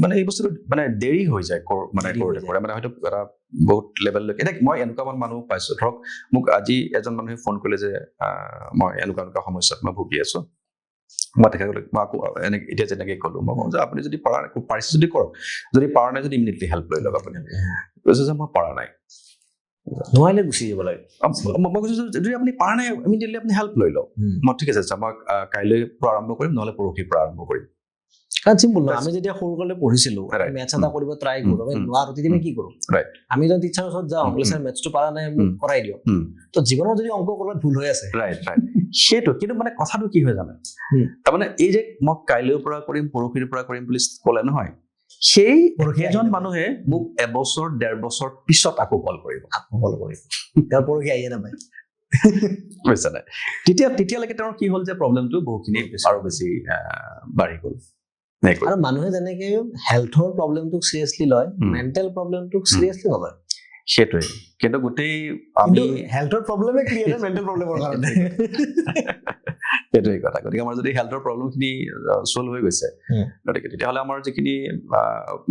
মানে এই বস্তুটো মানে দেৰি হৈ যায় মানে হয়তো এটা বহুত লেভেললৈকে এতিয়া মই এনেকুৱা মানুহ পাইছো ধৰক মোক আজি এজন মানুহে ফোন কৰিলে যে মই এনেকুৱা সমস্যাত মই ভুগি আছো মই তেখেতক মই আকৌ এনেকে এতিয়া যেনেকে ক'লো মই কওঁ যে আপুনি যদি পাৰিছে যদি কৰক যদি পৰা নাই যদি ইমিডিয়েটলি হেল্প লৈ লওক আপুনি কৈছে যে মই পৰা নাই নোৱাৰিলে গুচি যাব লাগে মই কৈছো যদি আপুনি পৰা নাই ইমিডিয়েটলি আপুনি হেল্প লৈ লওক মই ঠিক আছে মই কাইলৈ পৰা আৰম্ভ কৰিম নহ'লে পৰহিৰ পৰা আৰম্ভ কৰিম কাৰণ চিম্পল ন আমি যেতিয়া সৰুকালে পঢ়িছিলো মেথছ এটা কৰিব ট্ৰাই কৰো আমি নোৱাৰো তেতিয়া কি কৰো আমি যদি টিচাৰৰ ওচৰত যাওঁ স্যাৰ মেথছটো পাৰা নাই কৰাই দিয়ক তো জীৱনত যদি অংক কৰবাত ভুল হৈ আছে সেইটো কিন্তু মানে কথাটো কি হয় জানে তাৰমানে এই যে মই কাইলৈৰ পৰা কৰিম পৰহিৰ পৰা কৰিম বুলি ক'লে নহয় সেইজন মানুহে মোক এবছৰ 1.5 বছৰ পিছত আকৌ কল কৰিব তাৰ পৰহি আহিয়ে নাপায় বুজিছা নাই তেতিয়ালৈকে তেওঁৰ কি হ'ল যে প্ৰব্লেমটো বহুখিনি আৰু বেছি বাঢ়ি গ'ল আৰু মানুহে যেনেকে হেল্থৰ প্ৰব্লেমটোক চিৰিয়াছলি লয় মেণ্টেল প্ৰব্লেমটোক চিৰিয়াছলি নলয় সেইটোৱে কিন্তু গোটেই আমি হেল্থৰ প্ৰব্লেমে ক্ৰিয়েট মেণ্টেল প্ৰব্লেমৰ কাৰণে সেইটোৱে কথা গতিকে আমাৰ যদি হেল্থৰ প্ৰব্লেমখিনি চল্ভ হৈ গৈছে গতিকে তেতিয়াহ'লে আমাৰ যিখিনি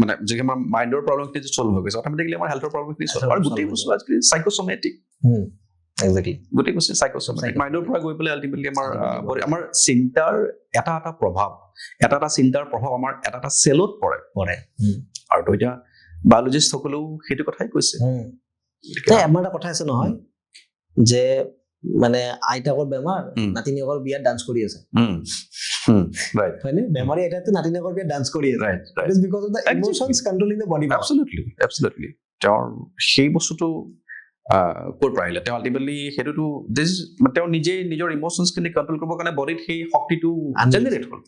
মানে যিখিনি আমাৰ মাইণ্ডৰ প্ৰব্লেমখিনি চল্ভ হৈ গৈছে অট'মেটিকলি আমাৰ হেল্থৰ প্ৰব্লেমখিনি চল্ভ আৰু গোটেই বস্তু আজিকালি চাইক'ছমেটিক গোটেই বস্তু চাইক'ছমেটিক মাইণ্ডৰ পৰা গৈ পেলাই আল্টিমেটলি আমাৰ চিন্তাৰ এটা প্ৰভাৱ আমাৰ এটা চেলত পৰে আৰু তো এতিয়া বায়'লজিষ্ট সকলেও সেইটো কথাই কৈছে আমাৰ এটা কথা আছে নহয় যে মানে আইতাকৰ বেমাৰ নাতিনীয়েকৰ বিয়াত ডান্স কৰি আছে ৰাইট হয়নে বেমাৰী আইতাটো নাতিনীয়েকৰ বিয়াত ডান্স কৰি আছে right it is because of the emotions controlling the body absolutely তেওঁৰ সেই বস্তুটো ক'ৰ পৰা আহিলে তেওঁ আল্টিমেটলি সেইটোতো তেওঁ নিজে নিজৰ ইমোশনছখিনি কণ্ট্ৰল কৰিবৰ কাৰণে বডিত সেই শক্তিটো জেনেৰেট হ'ল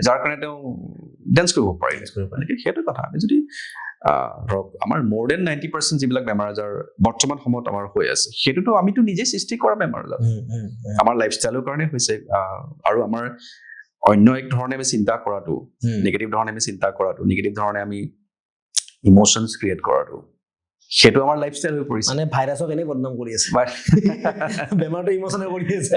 যাৰ কাৰণে তেওঁ ডেন্স কৰিব পাৰিলে সেইটো কথা আমি যদি ধৰক আমাৰ মোৰ দেন 90% যিবিলাক বেমাৰ আজাৰ বৰ্তমান সময়ত আমাৰ হৈ আছে সেইটোতো আমিতো নিজে সৃষ্টি কৰা বেমাৰ আজাৰ আমাৰ লাইফষ্টাইলৰ কাৰণে হৈছে আৰু আমাৰ অন্য এক ধৰণে আমি চিন্তা কৰাটো নিগেটিভ ধৰণে আমি চিন্তা কৰাটো নিগেটিভ ধৰণে আমি ইমোশনছ ক্ৰিয়েট কৰাটো সেইটো আমাৰ লাইফষ্টাইল হৈ পৰিছে মানে ভাইৰাছক এনেই বদনাম কৰি আছে বেমাৰটো ইমোশনে কৰি আছে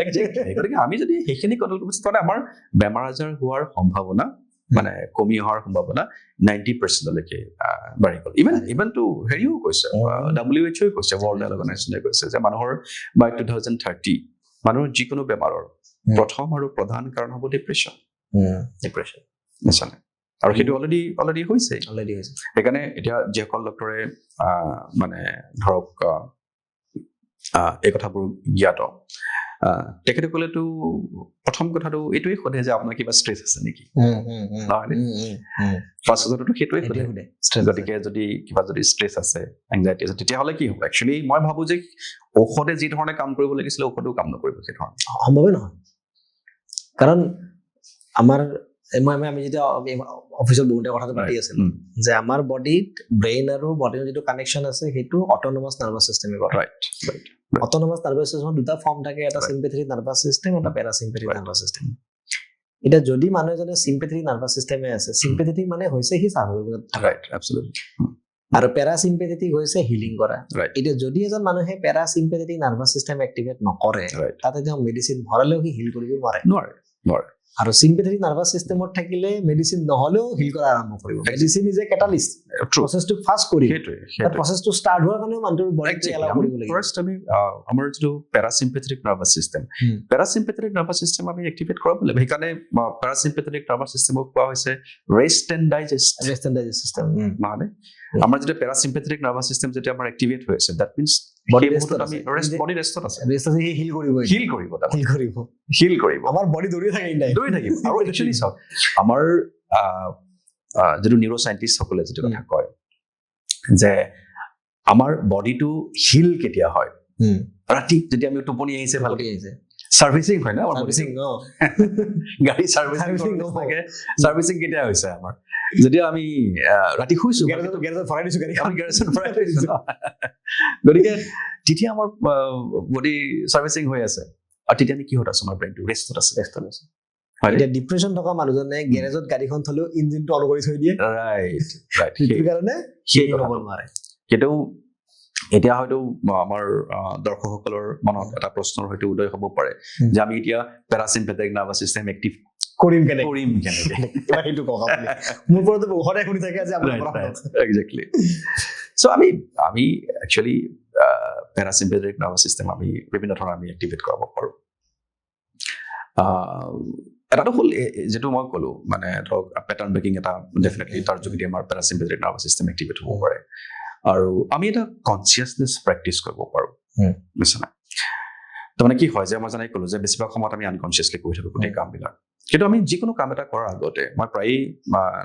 গতিকে আমি যদি সেইখিনি কণ্ট্ৰল কৰিব তেতিয়াহ'লে আমাৰ বেমাৰ আজাৰ হোৱাৰ সম্ভাৱনা মানে কমি অহাৰ সম্ভাৱনা 90%লৈকে বাঢ়ি গ'ল ইভেনটো হেৰিও কৈছে WHO কৈছে ৱৰ্ল্ড হেল্থ অৰ্গেনাইজেশ্যনে কৈছে যে মানুহৰ বাই 2030 মানুহৰ যিকোনো বেমাৰৰ প্ৰথম আৰু প্ৰধান কাৰণ হ'ব ডিপ্ৰেশ্যন নিশ্চয় আৰু সেইটো অলৰেডি হৈছে সেইকাৰণে এতিয়া যিসকল ডক্টৰে মানে ধৰক এই কথাবোৰ জ্ঞাত তেখেতসকলেতো প্ৰথম কথাটো এইটোৱে সোধে যে আপোনাৰ কিবা ষ্ট্ৰেছ আছে নেকি ফাৰ্ষ্টতো সেইটোৱে সোধে গতিকে যদি কিবা যদি ষ্ট্ৰেছ আছে এংজাইটি আছে তেতিয়াহ'লে কি হ'ব একচুৱেলি মই ভাবোঁ যে ঔষধে যি ধৰণে কাম কৰিব লাগিছিলে ঔষধেও কাম নকৰিব সেই ধৰণে সম্ভৱেই নহয় কাৰণ আমাৰ আমি যেতিয়া অফিচত বহুতে কথাটো পাতি আছিলো যে আমাৰ বডিত ব্ৰেইন আৰু বডিৰ যিটো কানেকশ্যন আছে সেইটো অট'নমাছ নাৰ্ভাছ চিষ্টেমে কৰে অট'নমাছ নাৰ্ভাছ চিষ্টেমত দুটা ফৰ্ম থাকে এটা চিম্পেথেটিক নাৰ্ভাছ চিষ্টেম এটা পেৰাচিম্পেথেটিক নাৰ্ভাছ চিষ্টেম এতিয়া যদি মানুহ এজনে চিম্পেথেটিক নাৰ্ভাছ চিষ্টেমে আছে চিম্পেথেটিক মানে হৈছে সি স্বাভাৱিক আৰু পেৰাচিম্পেথেটিক হৈছে হিলিং কৰা এতিয়া যদি এজন মানুহে পেৰাচিম্পেথেটিক নাৰ্ভাছ চিষ্টেম এক্টিভেট নকৰে তাতে তেওঁ মেডিচিন ভৰালেও সি হিল কৰিব নোৱাৰে আৰু সিম্পেথেটিক নাৰ্ভাছ সিস্টেমত থাকিলে মেডিসিন নহলেও হিল কৰা আৰম্ভ কৰিব মেডিসিন ইজ এ ক্যাটালিস্ট প্ৰসেসটো ফাস্ট কৰি সেইটো প্ৰসেসটো ষ্টাৰ্ট হোৱাৰ কাৰণে মানুহৰ বডিটো এলাউ কৰিব লাগিব ফাৰ্স্ট আমি আমাৰ যিটো পেৰাচিম্পেথেটিক নাৰ্ভাছ সিস্টেম আমি এক্টিভেট কৰাব লাগিব সেইকাৰণে পেৰাচিম্পেথেটিক নাৰ্ভাছ সিস্টেমক কোৱা হৈছে ৰেষ্ট এণ্ড ডাইজেষ্ট সিস্টেম মানে আমাৰ যেটা পেৰাচিম্পেথেটিক নাৰ্ভাছ সিস্টেম যেটা আমাৰ এক্টিভেট হৈ আছে দ্যাট মিন্স বডি ৰেষ্টত আছে বডি ৰেষ্টত আছে হিল কৰিব আমাৰ বডি দৌৰি থাকিব আৰু একচুয়ালি চাওক আমাৰ যেটো নিউৰো সাইন্টিস্ট সকলে যেটো কথা কয় যে আমাৰ বডিটো হিল কেতিয়া হয় ৰাতি যদি আমি টোপনি আহিছে ভালকে আহিছে সাৰ্ভিসিং হয় না আমাৰ সাৰ্ভিসিং গাড়ি সাৰ্ভিসিং কেতিয়া হৈছে আমাৰ যদি আমি ৰাতি শুইছো গ্যাৰেজত ভৰাই দিছো গাড়ী আমি গ্যাৰেজত ভৰাই দিছো গতিকে তেতিয়া আমাৰ বডি সাৰ্ভিসিং হৈ আছে আৰু তেতিয়া আমি কি হত আছে আমাৰ ব্ৰেইনটো ৰেষ্টত আছে এতিয়া ডিপ্ৰেছন থকা মানুহজনে গ্যাৰেজত গাড়ীখন থলেও ইঞ্জিনটো অন কৰি থৈ দিয়ে ৰাইট সেই কাৰণে সেই হ'ব নোৱাৰে কিন্তু এতিয়া হয়তো আমাৰ দৰ্শকসকলৰ মনত এটা প্ৰশ্নৰ হয়তো উদয় হ'ব পাৰে যে আমি এতিয়া পেৰাচিম্পেথেটিক নাৰ্ভাছ সিস্টেম এক্টিভ কৰিম কেনেকৈ সেইটো কওক আপুনি মোৰ পৰতে বহুতে শুনি থাকে যে আপুনি এক্স্যাক্টলি সো আমি একচুয়ালি পেৰাচিম্পেথেটিক নাৰ্ভাছ সিস্টেম আমি বিভিন্ন ধৰণৰ আমি এক্টিভেট কৰাব পাৰোঁ এটাটো হ'ল যেটো মই ক'লো মানে ধৰক পেটাৰ্ণ ব্ৰেকিং এটা ডেফিনেটলি তাৰ যোগেদি আমাৰ পেৰাচিম্পেথেটিক নাৰ্ভাছ সিস্টেম এক্টিভেট হ'ব পাৰে আৰু আমি এটা কনসিয়াসনেস প্ৰেক্টিস কৰিব পাৰোঁ বুজিছানে তাৰমানে কি হয় যে মই জানাই ক'লো যে বেছিভাগ সময়ত আমি আনকনসিয়াসলি কৰি থাকোঁ গোটেই কামবিলাক কিন্তু আমি যিকোনো কাম এটা কৰাৰ আগতে মই প্ৰায়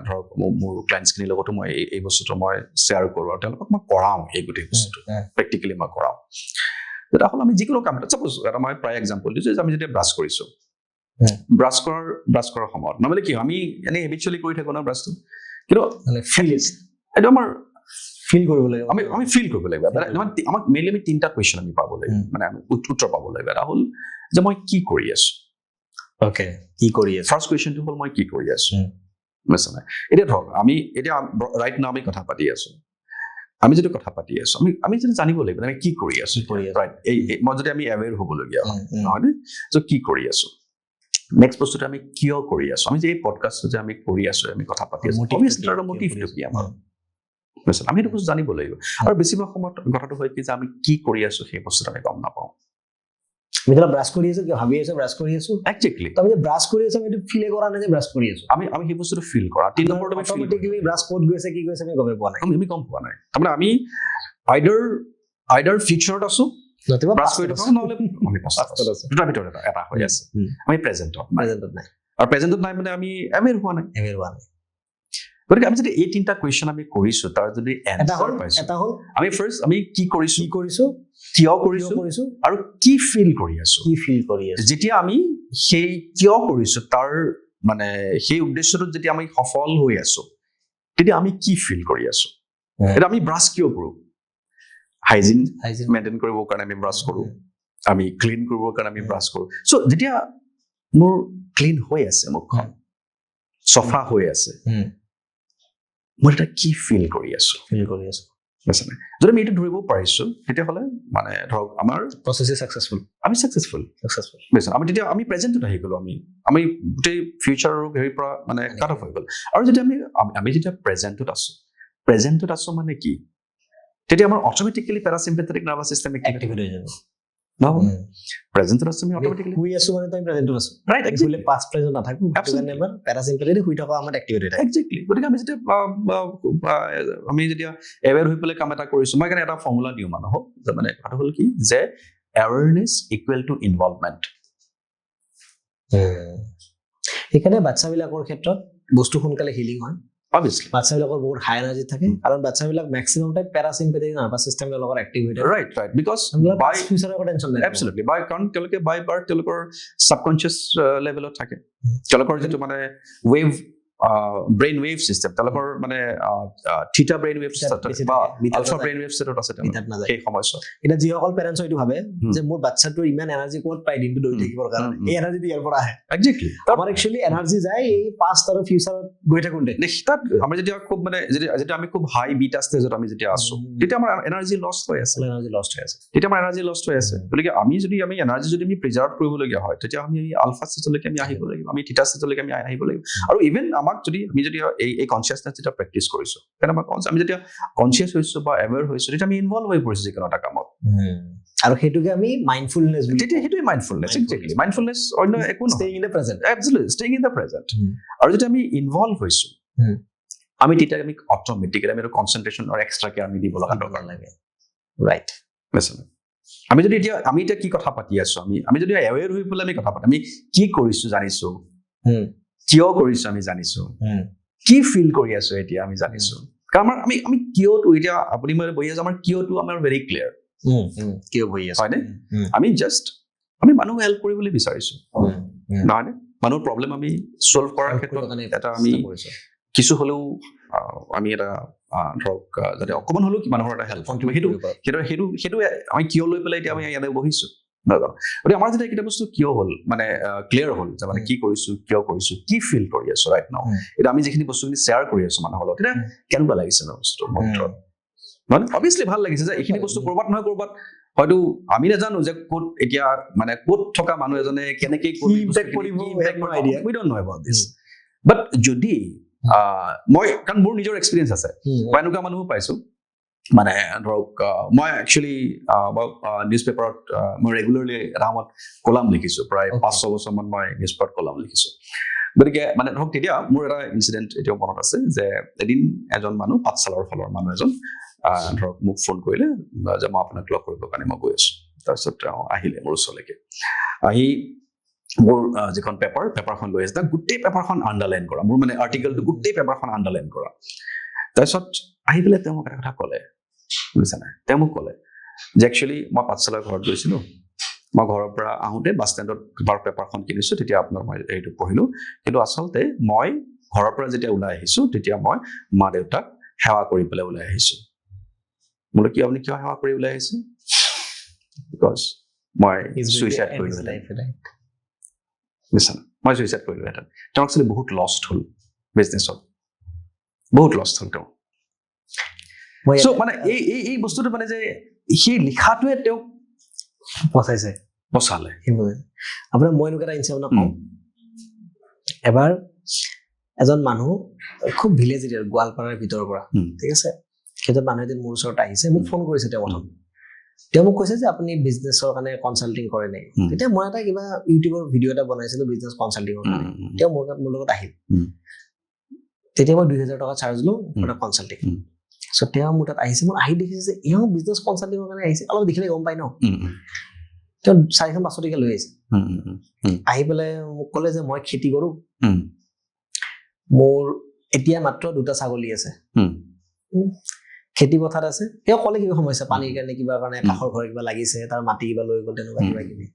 ধৰক মোৰ ক্লায়েণ্টছখিনিৰ লগতো মই এই বস্তুটো মই শ্বেয়াৰ কৰোঁ আৰু তেওঁলোকক মই কৰাওঁ এই গোটেই বস্তুটো প্ৰেক্টিকেলি মই কৰাওঁ যেটা হ'ল আমি যিকোনো কাম এটা চাপোজ এটা মই প্ৰায় এক্সাম্পল দিছোঁ যে আমি যেতিয়া ব্ৰাছ কৰিছোঁ ব্ৰাছ কৰাৰ সময়ত নৰ্মেলি কি আমি এনেই হেবিচুৱেলি কৰি থাকোঁ ন ব্ৰাছটো কিন্তু মানে ফিল এইটো আমাৰ ফিল কৰিব লাগিব আমি ফিল কৰিব লাগিব আমাক মেইনলি আমি তিনিটা কুৱেশ্যন আমি পাব লাগিব মানে আমি উত্তৰ পাব লাগিব এটা হ'ল যে মই কি কৰি আছোঁ ওকে কি কৰি আছোঁ ফাৰ্ষ্ট কুৱেশ্যনটো হ'ল মই কি কৰি আছোঁ বুজিছানে এতিয়া ধৰক আমি এতিয়া ৰাইট নাও আমি কথা পাতি আছোঁ আমি যদি কথা পাতি আছোঁ আমি যদি জানিব লাগিব আমি কি কৰি আছোঁ ৰাইট মই যদি আমি এৱেৰ হ'বলগীয়া হয় নহয়নে যে কি কৰি আছোঁ নেক্সট বস্তুটো আমি কিয় কৰি আছোঁ আমি যে এই পডকাষ্টটো যে আমি কৰি আছোঁ আমি কথা পাতি আছোঁ অবভিয়াছলি তাৰ মটিভটো কি আমাৰ আমি সেইটো বস্তু জানিব লাগিব আৰু বেছিভাগ সময়ত কথাটো হয় কি যে আমি কি কৰি আছোঁ সেই বস্তুটো আমি গম নাপাওঁ আমি ধৰা ব্ৰাছ কৰি আছোঁ ভাবি আছোঁ ব্ৰাছ কৰি আছোঁ একজেক্টলি আমি যে ব্ৰাছ কৰি আছোঁ আমি এইটো ফিলে কৰা নাই যে ব্ৰাছ কৰি আছোঁ আমি সেই বস্তুটো ফিল কৰা 3 নম্বৰটো আমি অট'মেটিক্যালি ব্ৰাছ ক'ত গৈছে কি গৈছে আমি গমেই পোৱা নাই আমি গম পোৱা নাই তাৰমানে আমি আইদাৰ ফিউচাৰত আছোঁ নতুবা ব্ৰাছ কৰি থাকোঁ নহ'লে আমি পাছত আছোঁ দুটাৰ ভিতৰত এটা হৈ আছে আমি প্ৰেজেণ্টত নাই আৰু প্ৰেজেণ্টত নাই মানে আমি এমেৰ হোৱা নাই গতিকে আমি যদি এই তিনিটা কুৱেশ্যন আমি কৰিছোঁ তাৰ যদি এনচাৰ পাইছোঁ এটা হ'ল আমি ফাৰ্ষ্ট আমি কি কৰিছোঁ কিয় কৰিছোঁ আৰু কি ফিল কৰি আছোঁ যেতিয়া আমি সেই কিয় কৰিছোঁ তাৰ মানে সেই উদ্দেশ্যটোত যেতিয়া আমি সফল হৈ আছোঁ তেতিয়া আমি কি ফিল কৰি আছোঁ এতিয়া আমি ব্ৰাছ কিয় কৰোঁ হাইজিন মেইনটেইন কৰিবৰ কাৰণে আমি ব্ৰাছ কৰোঁ আমি ক্লিন কৰিবৰ কাৰণে আমি ব্ৰাছ কৰোঁ চ' যেতিয়া মোৰ ক্লিন হৈ আছে মুখখন চফা হৈ আছে মই এটা কি ফিল কৰি আছোঁ যদি আমি এইটো ধৰিব পাৰিছোঁ তেতিয়াহ'লে মানে ধৰক আমাৰ প্ৰচেছে ছাকচেছফুল আমি ছাকচেছফুল আমি তেতিয়া আমি প্ৰেজেণ্টত আহি গ'লো আমি গোটেই ফিউচাৰৰ হেৰিৰ পৰা মানে কাট অফ হৈ গ'ল আৰু যেতিয়া আমি যেতিয়া প্ৰেজেণ্টত আছোঁ মানে কি তেতিয়া আমাৰ automatically parasympathetic nervous system activate হৈ যাব প্ৰেজেণ্টত আছোঁ আমি অট'মেটিকেলি শুই আছোঁ মানে আমি প্ৰেজেণ্টত আছোঁ ৰাইট একচুৱেলি পাষ্ট প্ৰেজেণ্ট নাথাকোঁ কাৰণে আমাৰ পেৰাচিম্পেথেটিক শুই থকা আমাৰ এক্টিভেট হৈ থাকে একজেক্টলি গতিকে আমি যেতিয়া এৱেৰ হৈ পেলাই কাম এটা কৰিছোঁ মই কাৰণে এটা ফৰ্মুলা দিওঁ মানুহক যে মানে কথাটো হ'ল কি যে এৱেৰনেছ ইকুৱেল টু ইনভলভমেণ্ট সেইকাৰণে বাচ্চাবিলাকৰ ক্ষেত্ৰত বস্তু সোনকালে হিলিং হয় obviously বাচ্চাবিলাকৰ বহুত হাই এনাৰ্জি থাকে কাৰণ বাচ্চাবিলাক মেক্সিমাম টাইম পেৰাচিম্পেথেটিক নাৰ্ভাছ চিষ্টেমৰ লগত এক্টিভ হৈ থাকে right because by ফিউচাৰৰ কথা টেনচন নাই absolutely by কাৰণ তেওঁলোকে বাই বাৰ্থ তেওঁলোকৰ সাবকনচিয়াস লেভেলত থাকে তেওঁলোকৰ যেটো মানে ৱেভ ব্ৰেইন ৱেভ সিস্টেম তেওঁলোকৰ মানে থিটা ব্ৰেইন ৱেভ সিস্টেম বা আলফা ব্ৰেইন ৱেভ সিস্টেমত আছে সেই সময়ছোৱা এটা যিসকল পেৰেণ্টছ এইটো ভাবে যে মোৰ বাচ্চাটোৰ ইমান এনাৰ্জি ক'ত পাই দিনটো দৌৰি থাকিবৰ কাৰণে এই এনাৰ্জিটো ইয়াৰ পৰা আহে একজেক্টলি আমাৰ একচুৱেলি এনাৰ্জি যায় এই পাষ্ট আৰু ফিউচাৰত গৈ থাকোঁতে তাত আমি যেতিয়া খুব মানে যেতিয়া আমি খুব হাই বিটা ষ্টেজত আমি যেতিয়া আছো তেতিয়া আমাৰ এনাৰ্জি লষ্ট হৈ আছে তেতিয়া আমাৰ এনাৰ্জি লষ্ট হৈ আছে গতিকে আমি এনাৰ্জি যদি আমি প্ৰিজাৰ্ভ কৰিবলগীয়া হয় তেতিয়া আমি আলফা ষ্টেজলৈকে আমি আহিব লাগিব আমি থিটা ষ্টেজলৈকে আমি আহিব লাগিব আৰু ইভেন আমাক যদি আমি যদি এই কনচিয়াছনেছ যেতিয়া প্ৰেক্টিচ কৰিছোঁ তেনে আমি যেতিয়া কনচিয়াছ হৈছোঁ বা এৱেৰ হৈছোঁ তেতিয়া আমি ইনভলভ হৈ পৰিছোঁ যিকোনো এটা কামত আৰু সেইটোকে আমি মাইণ্ডফুলনেছ বুলি তেতিয়া সেইটোৱে মাইণ্ডফুলনেছ একজেক্টলি মাইণ্ডফুলনেছ অন্য একো নহয় staying in the present absolutely staying in the present আৰু যেতিয়া আমি ইনভলভ হৈছোঁ আমি তেতিয়া আমি অট'মেটিকেলি আমি কনচেন্ট্ৰেশ্যন আৰু এক্সট্ৰাকে আমি দিব লগা দৰকাৰ লাগে ৰাইট আমি এতিয়া কি কথা পাতি আছোঁ আমি যদি এৱেৰ হৈ পেলাই আমি কথা পাতি আমি কি কৰিছোঁ জানিছোঁ কিয় কৰিছোঁ আমি জানিছোঁ কি ফিল কৰি আছোঁ এতিয়া আমি জানিছোঁ কাৰণ আমি কিয়টো এতিয়া আপুনি মই বহি আছোঁ আমাৰ কিয়টো আমাৰ ভেৰি ক্লিয়াৰ কিয় বহি আছোঁ হয়নে আমি মানুহক হেল্প কৰিবলৈ বিচাৰিছোঁ নহয়নে মানুহৰ প্ৰব্লেম আমি চল্ভ কৰাৰ ক্ষেত্ৰত এটা আমি কিছু হ'লেও আমি এটা ধৰক যাতে অকণমান হ'লেও মানুহৰ এটা হেল্প সেইটো আমি কিয় লৈ পেলাই এতিয়া আমি ইয়াতে বহিছোঁ নাজানো গতিকে আমাৰ যেতিয়া এইকেইটা বস্তু কিয় হ'ল মানে ক্লিয়াৰ হ'ল যে মানে কি কৰিছোঁ কিয় কৰিছোঁ কি ফিল কৰি আছোঁ ৰাইট নাও এতিয়া আমি যিখিনি বস্তুখিনি শ্বেয়াৰ কৰি আছোঁ মানুহৰ লগত তেতিয়া কেনেকুৱা লাগিছে ন বস্তুটো মন্ত্ৰত মানে অবভিয়াছলি ভাল লাগিছে যে এইখিনি বস্তু ক'ৰবাত নহয় ক'ৰবাত হয়তো আমি নাজানো যে ক'ত এতিয়া মানে ক'ত থকা মানুহ এজনে কেনেকৈ উই ডন্ট নো এবাউট দিছ বাট যদি মই কাৰণ মোৰ নিজৰ এক্সপিৰিয়েঞ্চ আছে মই এনেকুৱা মানুহো পাইছোঁ মানে ধৰক মই একচুৱেলি নিউজ পেপাৰত মই ৰেগুলাৰলি এটা সময়ত কলাম লিখিছোঁ প্ৰায় 5-6 বছৰমান মই নিউজ পেপাৰত কলাম লিখিছোঁ গতিকে মানে ধৰক তেতিয়া মোৰ এটা ইনচিডেণ্ট এতিয়াও মনত আছে যে এদিন এজন মানুহ পাঠশালাৰ ফালৰ মানুহ এজন ধৰক মোক ফোন কৰিলে যে মই আপোনাক লগ কৰিবৰ কাৰণে মই গৈ আছোঁ তাৰপিছত তেওঁ আহিলে মোৰ ওচৰলৈকে আহি মোৰ যিখন পেপাৰখন লৈ আছে গোটেই পেপাৰখন আণ্ডাৰলাইন কৰা মোৰ মানে আৰ্টিকেলটো গোটেই পেপাৰখন আণ্ডাৰলাইন কৰা তাৰপিছত আহি পেলাই তেওঁ মোক এটা কথা ক'লে বুজিছে নাই তেওঁ মোক ক'লে যে একচুৱেলি মই পাঠশালাৰ ঘৰত গৈছিলোঁ মই ঘৰৰ পৰা আহোঁতে বাছ ষ্টেণ্ডত পেপাৰখন কিনিছোঁ তেতিয়া আপোনাৰ মই এইটো পঢ়িলোঁ কিন্তু আচলতে মই ঘৰৰ পৰা যেতিয়া ওলাই আহিছোঁ তেতিয়া মই মা দেউতাক সেৱা কৰি পেলাই ওলাই আহিছোঁ বোলো কি আপুনি কিয় সেৱা কৰি ওলাই আহিছে বিকজ মই ছুইচাইড কৰিলোঁহেঁতেন বুজিছে মই ছুইচাইড কৰিলোঁহেঁতেন তেওঁ একচুৱেলি বহুত লষ্ট হ'ল বিজনেছত বহুত লষ্ট হ'ল তেওঁ চ' মানে এই বস্তুটো মানে যে সেই লিখাটোৱে তেওঁক বচালে আপোনাৰ মই এনেকুৱা এটা ইনচিডেণ্ট কওঁ এবাৰ এজন মানুহ খুব ভিলেজ এৰিয়াৰ গোৱালপাৰাৰ ভিতৰৰ পৰা ঠিক আছে সেইজন মানুহ এদিন মোৰ ওচৰত আহিছে মোক ফোন কৰিছে তেওঁ প্ৰথম তেওঁ মোক কৈছে যে আপুনি বিজনেছৰ কাৰণে কনচাল্টিং কৰে নেকি তেতিয়া মই এটা কিবা ইউটিউবৰ ভিডিঅ' এটা বনাইছিলোঁ বিজনেছ কনচাল্টিঙৰ কাৰণে তেওঁ মোৰ লগত আহিল তেতিয়া মই 2000 টকা চাৰ্জ লওঁ এটা কনচাল্টিং চ' তেওঁ মোৰ তাত আহিছে, মই আহি দেখিছে যে এওঁ বিজনেছ কনচাল্টিঙৰ কাৰণে আহিছে, অলপ দেখিলে গম পাই ন। তেওঁ 4খন বাছটিকে লৈ আহিছে, আহি পেলাই মোক ক'লে যে মই খেতি কৰোঁ, মোৰ এতিয়া মাত্ৰ 2টা ছাগলী আছে, খেতি পথাৰত আছে। তেওঁ ক'লে কিবা সমস্যা, পানীৰ কাৰণে কিবা কাৰণে, কাষৰ ঘৰ কিবা লাগিছে, তাৰ মাটি কিবা লৈ গ'ল, তেনেকুৱা কিবা কিবি।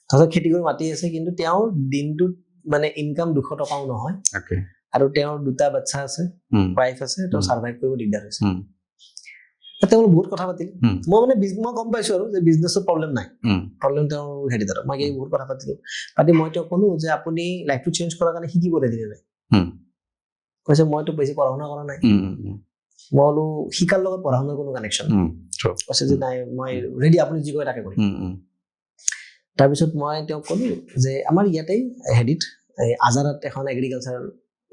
তাৰপিছত খেতি কৰি মাটি আছে, কিন্তু তেওঁৰ দিনটোত মানে ইনকাম 200 টকাও নহয়, আৰু তেওঁৰ 2টা বাচ্চা আছে, ৱাইফ আছে, তেওঁ চাৰ্ভাইভ কৰিব দিগদাৰ হৈছে। তেওঁ বহুত কথা পাতিল, মই মানে মই গম পাইছো আৰু যে বিজনেছত প্ৰব্লেম নাই, প্ৰব্লেম তেওঁৰ হেৰি দ্বাৰা। মই বহুত কথা পাতিলো, পাতি মই তেওঁক ক'লো যে আপুনি লাইফটো চেঞ্জ কৰাৰ কাৰণে শিকিব দিলে নাই। কৈছে মইতো বেছি পঢ়া শুনা কৰা নাই। মই বোলো শিকাৰ লগত পঢ়া শুনাৰ কোনো কানেকশ্যন নাই। কৈছে যে নাই, মই ৰেডি, আপুনি যি কয় তাকে কৰিম। তাৰপিছত মই তেওঁক ক'লো যে আমাৰ ইয়াতে হেৰিত আজাৰাত এখন এগ্ৰিকালচাৰ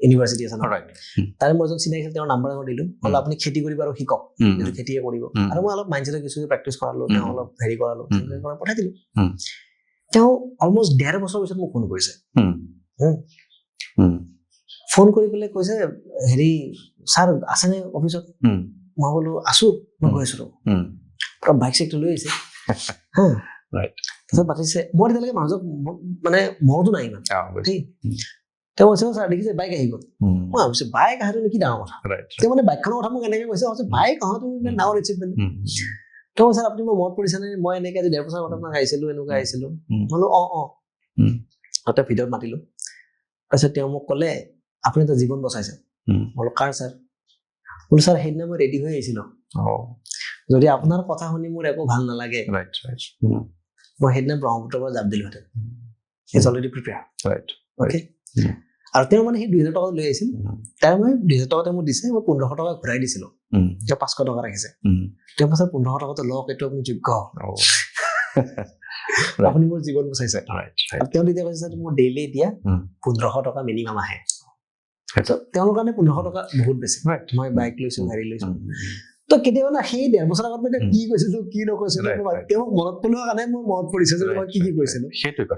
ইউনিভাৰ্চিটি আছে, তাৰে মই এজন চিনাকি তেওঁৰ নাম্বাৰ দিলো, ক'লো আপুনি খেতি কৰিব আৰু শিকক, খেতিয়ে কৰিব। আৰু মই অলপ মাইণ্ডছেটত কিছু প্ৰেক্টিচ কৰালো, তেওঁ অলপ হেৰি কৰালো, পঠাই দিলো। তেওঁ অলমষ্ট 1.5 বছৰ পিছত মোক ফোন কৰিছে, ফোন কৰি পেলাই কৈছে হেৰি ছাৰ আছেনে অফিচত? মই বোলো আছো, মই গৈ আছো। বাইক চাইকটো লৈ আহিছে, তাৰপিছত পাতিছে। মই তেতিয়ালৈকে মানুহক মানে মনতো নাই ইমান, ঠিক। তেওঁ কৈছে ছাৰ দেখিছে বাইক আহি গ'ল। মই ভাবিছো বাইক অহাটো কি ডাঙৰ কথা। তেওঁ মানে বাইকখনৰ কথা মোক এনেকে কৈছে, বাইক অহাটো ইমান ডাঙৰ এচিভমেণ্ট। তেওঁ ছাৰ আপুনি মই মনত পৰিছেনে, মই এনেকে আজি 1.5 বছৰ আগত আপোনাক আহিছিলো, এনেকুৱা আহিছিলো। বোলো তেওঁ ভিতৰত মাতিলো। তাৰপিছত তেওঁ মোক ক'লে আপুনি এটা জীৱন বচাইছে। বোলো কাৰ ছাৰ? বোলো ছাৰ সেইদিনা মই ৰেডি হৈ আহিছিলো, যদি আপোনাৰ কথা শুনি মোৰ একো ভাল নালাগে, মই সেইদিনা ব্ৰহ্মপুত্ৰৰ পৰা জাপ দিলোহেঁতেন। It's already prepare. আৰু তেওঁ মানে সেই 2000 টকা লৈ আহিছিল, তাৰ মই 2000 টকা তেওঁ মোক দিছে, মই 1500 টকা ঘূৰাই দিছিলো, তেওঁ 500 টকা ৰাখিছে। তেওঁ কৈছে 1500 টকাটো লওক, এইটো আপুনি যোগ্য, আপুনি মোৰ জীৱন বচাইছে। তেওঁ তেতিয়া কৈছে মোৰ ডেইলি এতিয়া 1500 টকা মিনিমাম আহে। তেওঁলোকৰ কাৰণে 1500 টকা বহুত বেছি। মই বাইক লৈছো, গাড়ী লৈছো। তো কেতিয়াবা না সেই 1.5 বছৰ আগত মই কি কৈছিলো কি নকৈছিলো, তেওঁক মনত পেলোৱাৰ কাৰণে মোৰ মনত পৰিছে যে মই কি কৈছিলো।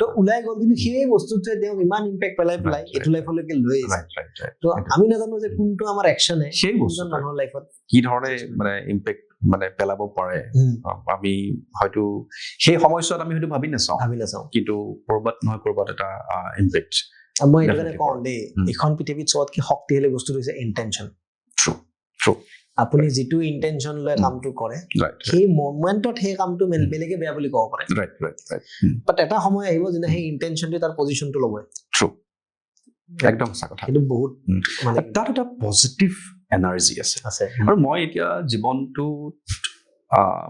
তো ওলাই গ'ল, কিন্তু সেই বস্তুটোৱে তেওঁক ইমান ইম্পেক্ট পেলাই এইটো লাইফলৈকে লৈ আহিছে। তো আমি নাজানো যে কোনটো আমাৰ একশ্যনে সেই বস্তু মানুহৰ লাইফত কি ধৰণে মানে ইম্পেক্ট মানে পেলাব পাৰে। আমি হয়তো সেই সময়ছোৱাত আমি হয়তো ভাবি নাচাওঁ, কিন্তু ক'ৰবাত নহয় ক'ৰবাত এটা ইম্পেক্ট। মই এইটো কাৰণে কওঁ দেই, এইখন পৃথিৱীত চবতকে শক্তিশালী বস্তুটো হৈছে ইণ্টেনশ্যন। আপুনি যিটো ইণ্টেনশ্যন লৈ কামটো কৰে, সেই মমেণ্টত সেই কামটো বেলেগে বেয়া বুলি ক'ব পাৰে, বাট এটা সময় আহিব যেনে সেই ইণ্টেনশ্যনটো তাৰ পজিশ্যনটো ল'ব। একদম সঁচা কথা। কিন্তু বহুত মানে তাত এটা পজিটিভ এনাৰ্জি আছে। আৰু মই এতিয়া জীৱনটো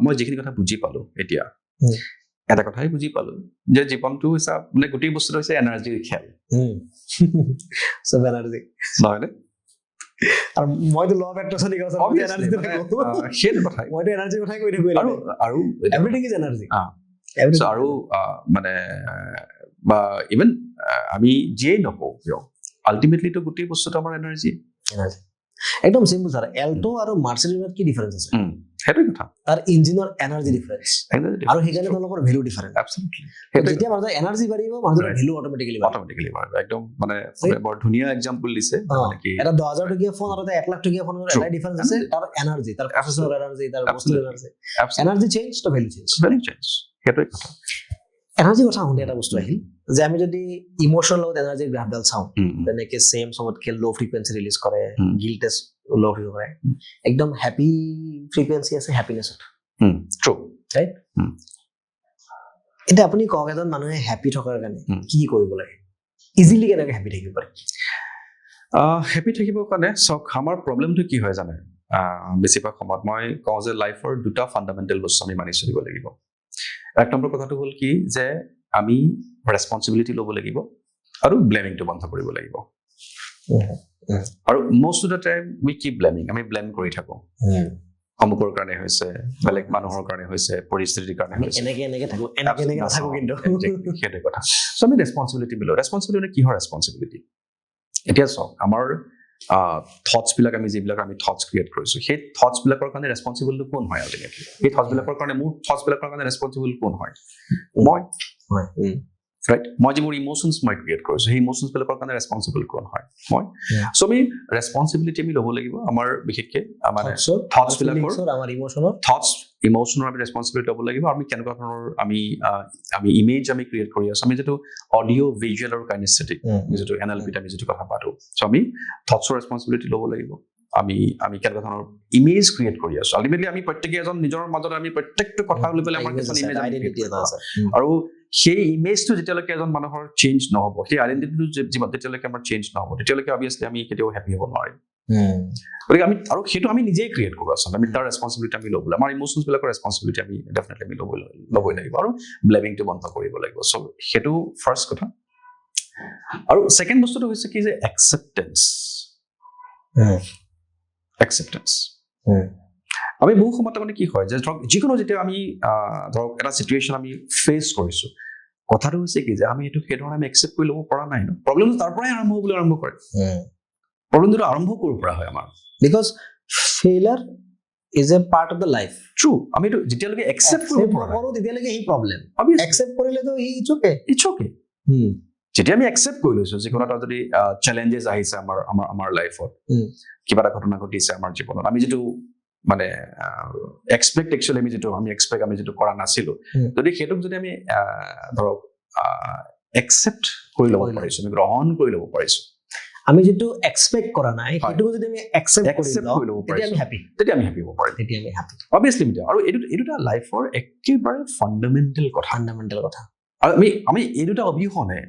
মই যিখিনি কথা বুজি পালো, এতিয়া এটা কথাই বুজি পালো যে জীৱনটো হিচাপ মানে গোটেই বস্তুটো হৈছে এনাৰ্জিৰ খেল। চব এনাৰ্জি নহয়নে? আৰু মইতো ল অফ এট্ৰেকচন সেইটো কথাই, মইতো এনাৰ্জিৰ কথাই কৈ থাকো। আৰু এভৰিথিং ইজ এনাৰ্জি। আৰু মানে বা ইভেন আমি যিয়েই নকওঁ কিয়, আল্টিমেটলিটো গোটেই বস্তুটো আমাৰ এনাৰ্জি। একদম চিম্পল ছাৰ, এল্টো আৰু মাৰ্চিডিজত কি ডিফাৰেঞ্চ আছে? সেইটোৱে কথা, তাৰ ইঞ্জিনৰ এনাৰ্জি ডিফাৰেঞ্চ, আৰু সেইকাৰণে তেওঁলোকৰ ভেলু ডিফাৰেঞ্চ। যেতিয়া মানুহৰ এনাৰ্জি বাঢ়িব, মানুহৰ ভেলু অট'মেটিকেলি বাঢ়িব। একদম মানে বৰ ধুনীয়া এক্সাম্পল দিছে। এটা 10,000 টকীয়া ফোন আৰু এটা 1 লাখ টকীয়া ফোনৰ এটা ডিফাৰেঞ্চ আছে, তাৰ এনাৰ্জি, তাৰ প্ৰচেছৰ এনাৰ্জি, তাৰ বস্তুৰ এনাৰ্জি। এনাৰ্জি চেঞ্জ তো ভেলু চেঞ্জ। সেইটোৱে কথা। এনাৰ্জি কথা আহোঁতে এটা বস্তু আহিল যে আমি যদি ইমোশ্যনৰ লগত এনাৰ্জিৰ গ্ৰাফডাল চাওঁ, তেনেকে চেম চবতকে ল' ফ্ৰিকুৱেঞ্চি ৰিলিজ কৰে, গিল্টেছ ল' ফ্ৰিকুৱেঞ্চি কৰে, একদম হেপী ফ্ৰিকুৱেঞ্চি আছে হেপিনেছত। ৰাইট? এতিয়া আপুনি কওক, এজন মানুহে হেপী থকাৰ কাৰণে কি কৰিব লাগে? ইজিলি কেনেকৈ হেপী থাকিব পাৰে? হেপী থাকিবৰ কাৰণে চাওক, আমাৰ প্ৰব্লেমটো কি হয় জানে, বেছিভাগ সময়ত মই কওঁ যে লাইফৰ 2টা ফাণ্ডামেণ্টেল বস্তু আমি মানি চলিব লাগিব। 1 নম্বৰ কথাটো হ'ল কি যে আমি ৰেছপনচিবিলিটি ল'ব লাগিব আৰু ব্লেমিংটো বন্ধ কৰিব লাগিব। আৰু most of the time we keep blaming, আমি ব্লেম কৰি থাকোঁ। অমুকৰ কাৰণে হৈছে, বেলেগ মানুহৰ কাৰণে হৈছে, পৰিস্থিতিৰ কাৰণে হৈছে, সেইটোৱে কথা। চ' আমি ৰেছপনচিবিলিটি বিলো। ৰেছপনচিবিলিটি কিহৰ ৰেছপনচিবিলিটি? এতিয়া চাওক, আমাৰ থটছবিলাক আমি যিবিলাক থটছ ক্ৰিয়েট কৰিছোঁ, সেই থটছবিলাকৰ কাৰণে ৰেছপনচিবলটো কোন হয়? আল্টিমেটলি সেই থটছবিলাকৰ কাৰণে, মোৰ থটছবিলাকৰ কাৰণে ৰেছপনচিবল কোন হয়? মই। ৰাইট মই যিবোৰ ইম'চনছ মই ক্ৰিয়েট কৰিছোঁ সেই ইম'চনছবিলাকৰ কাৰণে ৰেছপনচিবল কোন হয় মই চ' আমি ৰেছপনচিবিলিটি আমি ল'ব লাগিব আমাৰ বিশেষকৈ মানে থটছবিলাকৰ আমাৰ ইম'চনৰ থটছ ইম'চনৰ আমি ৰেছপনচিবিলিটি ল'ব লাগিব আমি কেনেকুৱা ধৰণৰ আমি ইমেজ আমি ক্ৰিয়েট কৰি আছোঁ আমি যিটো অডিঅ' ভিজুৱেল আৰু কাইনেস্থেটিক যিটো NLPত আমি যিটো কথা পাতোঁ চ' আমি থটছৰ ৰেছপনচিবিলিটি ল'ব লাগিব আমি কেনেকুৱা ধৰণৰ ইমেজ ক্ৰিয়েট কৰি আছোঁ আল্টিমেটলি আমি প্ৰত্যেকে এজন নিজৰ মাজত আমি প্ৰত্যেকটো কথা লৈ পেলাই আমাৰ কিছুমান ইমেজ আৰু সেই ইমেজটো যেতিয়ালৈকে এজন মানুহৰ চেঞ্জ নহ'ব সেই আইডেণ্টিটিটো যেতিয়ালৈকে আমাৰ চেঞ্জ নহ'ব তেতিয়ালৈকে অভিয়াছলি আমি কেতিয়াও হেপী হ'ব নোৱাৰিম গতিকে আমি আৰু সেইটো আমি নিজেই ক্ৰিয়েট কৰোঁ আচলতে আমি তাৰ ৰেছপনচিবিলিটি আমি ল'বলৈ আমাৰ ইম'চনছবিলাকৰ ৰেছপনচিবিলিটি আমি ডেফিনেটলি আমি ল'বই লাগিব আৰু ব্লেমিংটো বন্ধ কৰিব লাগিব চ' সেইটো ফাৰ্ষ্ট কথা আৰু ছেকেণ্ড বস্তুটো হৈছে কি যে একচেপ্টেঞ্চ আমি বহু সময়ত মানে কি হয় যে ধৰক যিকোনো যেতিয়া আমি ধৰক এটা চিটুৱেশ্যন আমি ফেচ কৰিছোঁ কথাটো হৈছে কি যে আমি এইটো সেইধৰণে আমি একচেপ্ট কৰি ল'ব পৰা নাই ন প্ৰব্লেমটো তাৰ পৰাই আৰম্ভ হ'বলৈ আৰম্ভ কৰে প্ৰব্লেমটো আৰম্ভ কৰিব পৰা হয় আমাৰ because failure is a part of the life true আমি এইটো যেতিয়ালৈকে একচেপ্ট কৰিব পৰা নাই তেতিয়ালৈকে সেই প্ৰব্লেম Obviously. একচেপ্ট কৰিলেতো ইটছ অ'কে যেতিয়া আমি একচেপ্ট কৰি লৈছোঁ যিকোনো এটা যদি চেলেঞ্জেছ আহিছে আমাৰ লাইফত কিবা এটা ঘটনা ঘটিছে আমাৰ জীৱনত আমি যিটো মানে এক্সপেক্ট একচুৱেলি আমি যিটো কৰা নাছিলোঁ যদি সেইটোক যদি আমি ধৰক একচেপ্ট কৰি ল'ব পাৰিছোঁ আমি গ্ৰহণ কৰি ল'ব পাৰিছোঁ আমি যিটো এক্সপেক্ট কৰা নাই সেইটো যদি আমি একচেপ্ট কৰি ল'ব পাৰিছোঁ তেতিয়া আমি হেপি হ'ব পাৰিম অবভিয়াছলি আৰু এইটো এটা লাইফৰ একেবাৰে ফাণ্ডামেণ্টেল কথা আৰু আমি এই দুটা অবিহনে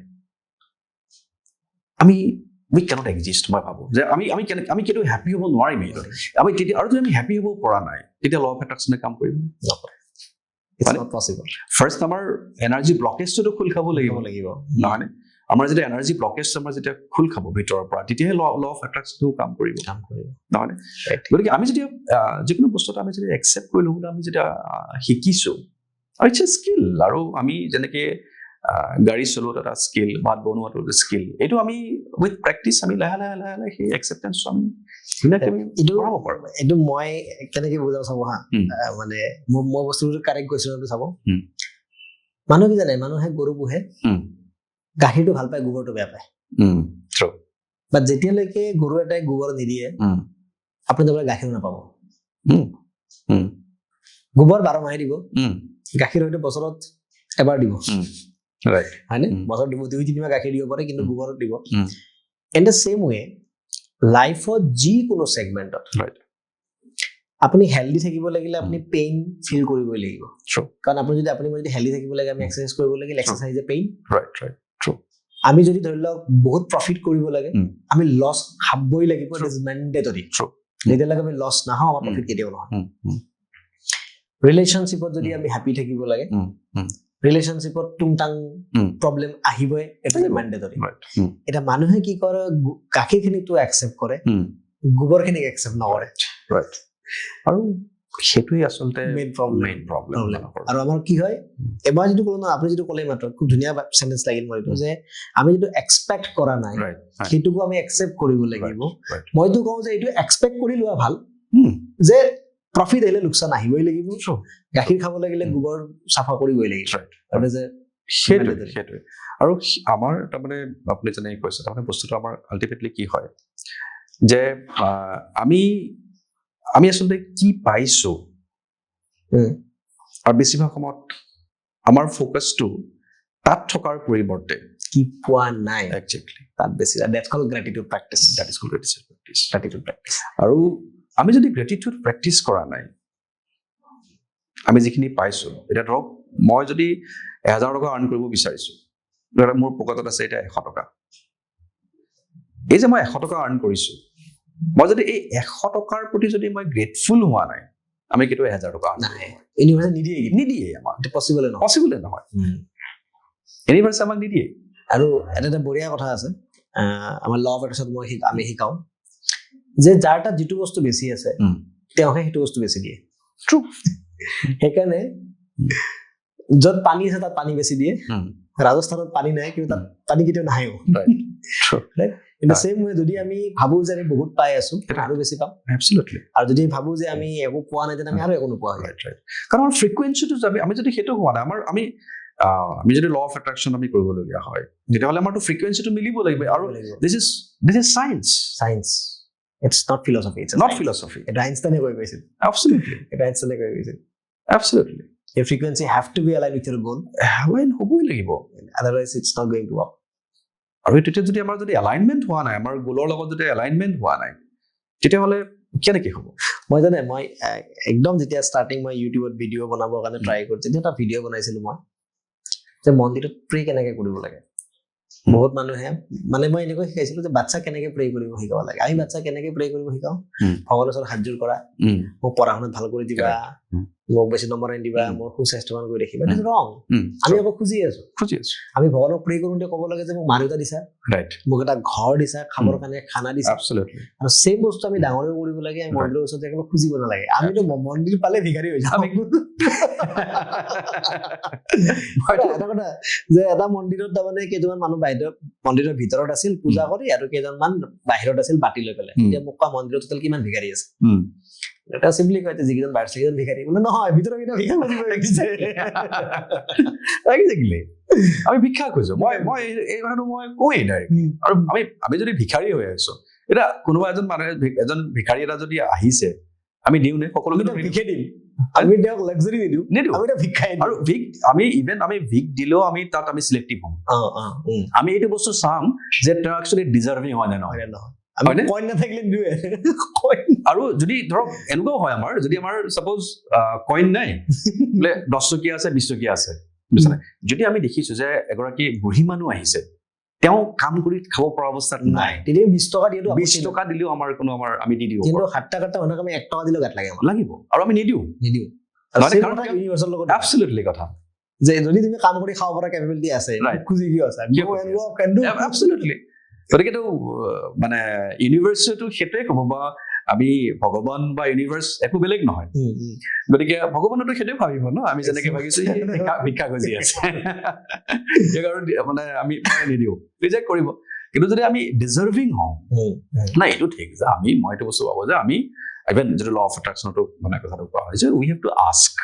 we cannot exist মই ভাবোঁ যে আমি কেতিয়াও হেপী হ'ব নোৱাৰিম আমি তেতিয়া আৰু যদি আমি হেপী হ'ব পৰা নাই তেতিয়া ল অফ এট্ৰেকশ্যনে কাম কৰিব ফাৰ্ষ্ট আমাৰ এনাৰ্জি ব্লকেজটোতো খোল খাব লাগিব নহয়নে আমাৰ যেতিয়া এনাৰ্জি ব্লকেজ আমাৰ যেতিয়া খোল খাব ভিতৰৰ পৰা তেতিয়াহে ল অফ এট্ৰেকশ্যনটো কাম কৰিব নহয়নে গতিকে আমি যেতিয়া যিকোনো বস্তু এটা আমি যদি একচেপ্ট কৰি ল'বলৈ আমি যেতিয়া শিকিছোঁ আৰু ইটছ এ স্কিল আৰু আমি যেনেকৈ গাড়ী চলোৱাটো এটা স্কিল ভাত বনোৱাটো এটা স্কিল এইটো আমি উইথ প্ৰেক্টিচ আমি লাহে লাহে সেই একচেপ্টেঞ্চটো আমি এইটো মই কেনেকে বুজাও চাব হা মানে মই বস্তুটো কাৰেক্ট কৈছো চাব মানুহ কি জানে মানুহে গৰু পোহে গাখীৰটো ভাল পায় গোবৰটো বেয়া পায় বা যেতিয়ালৈকে গৰু এটাই গোবৰ নিদিয়ে আপুনি তাৰপৰা গাখীৰ নাপাব গোবৰ 12 মাহে দিব গাখীৰ হয়তো বছৰত এবাৰ দিব হয়নে বছৰত 2-3 মাহ গাখীৰ দিব পাৰে কিন্তু গোবৰত দিব ইন দ্য চেম ৱে লাইফত যিকোনো ছেগমেণ্টত আপুনি হেল্ডি থাকিব লাগিলে আপুনি পেইন ফিল কৰিবই লাগিব কাৰণ আপুনি যদি হেল্ডি থাকিব লাগে আমি এক্সাৰচাইজ কৰিব লাগিলে এক্সাৰচাইজ এ পেইন আমি যদি ধৰি লওক বহুত প্ৰফিট কৰিব লাগে আমি লছ খাবই লাগিব ইট ইজ মেণ্ডেটৰী যেতিয়ালৈকে আমি লছ নাখাওঁ আমাৰ প্ৰফিট কেতিয়াও নহয় ৰিলেশ্যনশ্বিপত যদি আমি হেপী থাকিব লাগে ৰিলেশ্যনশ্বিপত টুংটাং প্ৰব্লেম আহিবই এটা মেণ্ডেটৰী এটা মানুহে কি কৰে গাখীৰখিনিকটো একচেপ্ট কৰে গোবৰখিনিক একচেপ্ট নকৰে আৰু সেইটোৱে আচলতে মেইন প্ৰব্লেম আৰু আমাৰ কি হয় এবাৰ যিটো ক'লো ন আপুনি যিটো ক'লে মাত্ৰ খুব ধুনীয়া চেণ্টেন্স লাগিল মোৰ এইটো যে আমি যিটো এক্সপেক্ট কৰা নাই সেইটোকো আমি একচেপ্ট কৰিব লাগিব মইতো কওঁ যে এইটো এক্সপেক্ট কৰি লোৱা ভাল যে প্ৰফিট আহিলে লোকচান আহিবই লাগিব গাখীৰ খাব লাগিলে গোবৰ চাফা কৰিবই লাগিব সেইটোৱে আৰু আমাৰ তাৰমানে আপুনি যেনেকৈ কৈছে তাৰমানে বস্তুটো আমাৰ আল্টিমেটলি কি হয় যে আমি আচলতে কি পাইছো আৰু বেছিভাগ সময়ত আমাৰ ফ'কাছটো তাত থকাৰ পৰিৱৰ্তে কি পোৱা নাই একজেক্টলি তাত বেছি দ্যাটছ কল্ড গ্ৰেটিটিউড প্ৰেক্টিছ আৰু আমি যদি গ্ৰেটিটিউড প্ৰেক্টিছ কৰা নাই আমি যিখিনি পাইছো এতিয়া ধৰক মই যদি 1000 টকা আৰ্ণ কৰিব বিচাৰিছো মোৰ পকেটত আছে এতিয়া 100 টকা এই যে মই 100 টকা আৰ্ণ কৰিছো মই যদি এই 100 টকাৰ প্ৰতি যদি মই গ্ৰেটফুল হোৱা নাই আমি কেতিয়াও 1000 টকা নাই ইউনিভাৰ্ছে নিদিয়ে আমাক পচিবলে নহয় ইউনিভাৰ্ছে আমাক নিদিয়ে আৰু এটা বঢ়িয়া কথা আছে আমাৰ ল অফ এট্ৰেকশ্যন আমি শিকাও যে যাৰ তাত যিটো বস্তু বেছি আছে তেওঁহে সেইটো বস্তু বেছি দিয়ে ট্ৰু সেইকাৰণে য'ত পানী আছে তাত পানী বেছি দিয়ে ৰাজস্থানত পানী নাই কিন্তু তাত পানী কেতিয়াও নাহেও কিন্তু চেম ৱে যদি আমি ভাবো যে আমি বহুত পাই আছো আৰু বেছি পাম এবছলিউটলি আৰু যদি ভাবো যে আমি একো পোৱা নাই তেনে আমি আৰু একো নোপোৱা হয় কাৰণ আমাৰ ফ্ৰিকুৱেঞ্চিটো আমি যদি সেইটো হোৱা নাই আমি আমি যদি ল অফ এট্ৰাকশ্যন আমি কৰিবলগীয়া হয় তেতিয়াহ'লে আমাৰতো ফ্ৰিকুৱেঞ্চিটো মিলিব লাগিব আৰু this is science science it's not philosophy it's not philosophy এটা আইনষ্টাইনে কৈ গৈছিল এবছলিউটলি এটা আইনষ্টাইনে কৈ গৈছিল এবছলিউটলি your frequency have to be aligned with your goal align হ'বই লাগিব otherwise it's not going to work আৰু তেতিয়া যদি আমাৰ যদি এলাইনমেণ্ট হোৱা নাই আমাৰ গোলৰ লগত যদি এলাইনমেণ্ট হোৱা নাই তেতিয়াহ'লে কেনেকৈ হ'ব মই জানে মই একদম যেতিয়া ষ্টাৰ্টিং মই ইউটিউবত ভিডিঅ' বনাবৰ কাৰণে ট্ৰাই কৰিছোঁ তেতিয়া এটা ভিডিঅ' বনাইছিলোঁ মই যে মন্দিৰত প্ৰে কেনেকৈ কৰিব লাগে বহুত মানুহে মানে মই এনেকৈ শিকাইছিলোঁ যে বাচ্চা কেনেকৈ প্ৰে কৰিব শিকাব লাগে আমি বাচ্চা কেনেকৈ প্ৰে কৰিব শিকাওঁ ভগৱানৰ ওচৰত হাতযোৰ কৰা মোক পঢ়া শুনাত ভাল কৰি দিবা মোক বেছি নম্বৰ আনি দিবা মোৰ সুস্বাস্থ্যৱান কৰি ৰাখিবা সেইটো ৰং আমি আকৌ খুজি আছো আমি ভগৱানক প্ৰে কৰোঁতে ক'ব লাগে যে মোক মা দেউতা দিছা মোক এটা ঘৰ দিছা খাবৰ কাৰণে খানা দিছা আৰু চেম বস্তু আমি ডাঙৰেও কৰিব লাগে আমি মন্দিৰৰ ওচৰত একেবাৰে খুজিব নালাগে আমিতো মন্দিৰ পালে ভিখাৰী হৈ যাওঁ এটা কথা যে এটা মন্দিৰত তাৰমানে কেইজনমান মানুহ মন্দিৰৰ ভিতৰত আছিল পূজা কৰি আৰু কেইজনমান বাহিৰত আছিল বাতি লৈ পেলাই এতিয়া মোক কোৱা মন্দিৰত টোটেল কিমান ভিখাৰী আছে এটা চিম্পলি কয় যে যিকেইজন বাহিৰ সেইকেইজন ভিখাৰী বোলে নহয় ভিতৰৰ কেইটা ভিক্ষা খুজিব লাগিছে একজেক্টলি আমি ভিক্ষা খুজো মই এই কথাটো মই কওঁৱেই ডাইৰেক্ট আৰু আমি যদি ভিখাৰী হৈ আছো এতিয়া কোনোবা এজন মানুহে এজন ভিখাৰী এটা যদি আহিছে আমি দিওঁ নে সকলোকে ভিক্ষা দিম আমি তেওঁক লাক্সাৰী নিদিওঁ আমি এটা ভিক্ষাই দিওঁ আৰু ভিক আমি ভিক দিলেও আমি তাত আমি চিলেক্টিভ হ'ম আমি এইটো বস্তু চাম যে তেওঁ একচুৱেলি ডিজাৰ্ভিং হয় নে নহয় কইন নাথাকিলে নিদিওঁ আৰু যদি ধৰক এনেকুৱাও হয় আমাৰ যদি আমাৰ ছাপ'জ কইন নাই বোলে 10 টকীয়া আছে 20 টকীয়া আছে বুজিছানে যদি আমি দেখিছো যে এগৰাকী বুঢ়ী মানুহ আহিছে তেওঁ কাম কৰি খাব পৰা অৱস্থাত নাই তেতিয়া 20 টকা দিয়েতো 20 টকা দিলেও আমাৰ আমি দি দিওঁ কিন্তু 7 টকা মানুহক আমি 1 টকা দিলেও গাত লাগে লাগিব আৰু আমি নিদিওঁ ইউনিভাৰ্চেল লগত এবছলিউটলি কথা যে যদি তুমি কাম কৰি খাব পৰা কেপেবিলিটি আছে খুজি কিয় আছে এবছলিউটলি গতিকেতো মানে ইউনিভাৰ্চিটিটো সেইটোৱে ক'ব বা আমি ভগৱান বা ইউনিভাৰ্চ একো বেলেগ নহয় গতিকে ভগৱানতো সেইটোৱে ভাবিব ন আমি যেনেকে ভাবিছো ভিক্ষা খুজি আছে মানে আমি নিদিওঁ ৰিজেক্ট কৰিব কিন্তু যদি আমি ডিজাৰ্ভিং হওঁ নাই এইটো ঠিক যে মই এইটো বস্তু ভাবো যে আমি ইভেন যিটো ল অফ এট্ৰাকশ্যনতো মানে কথাটো কোৱা হয় যে উই হেভ টু আস্ক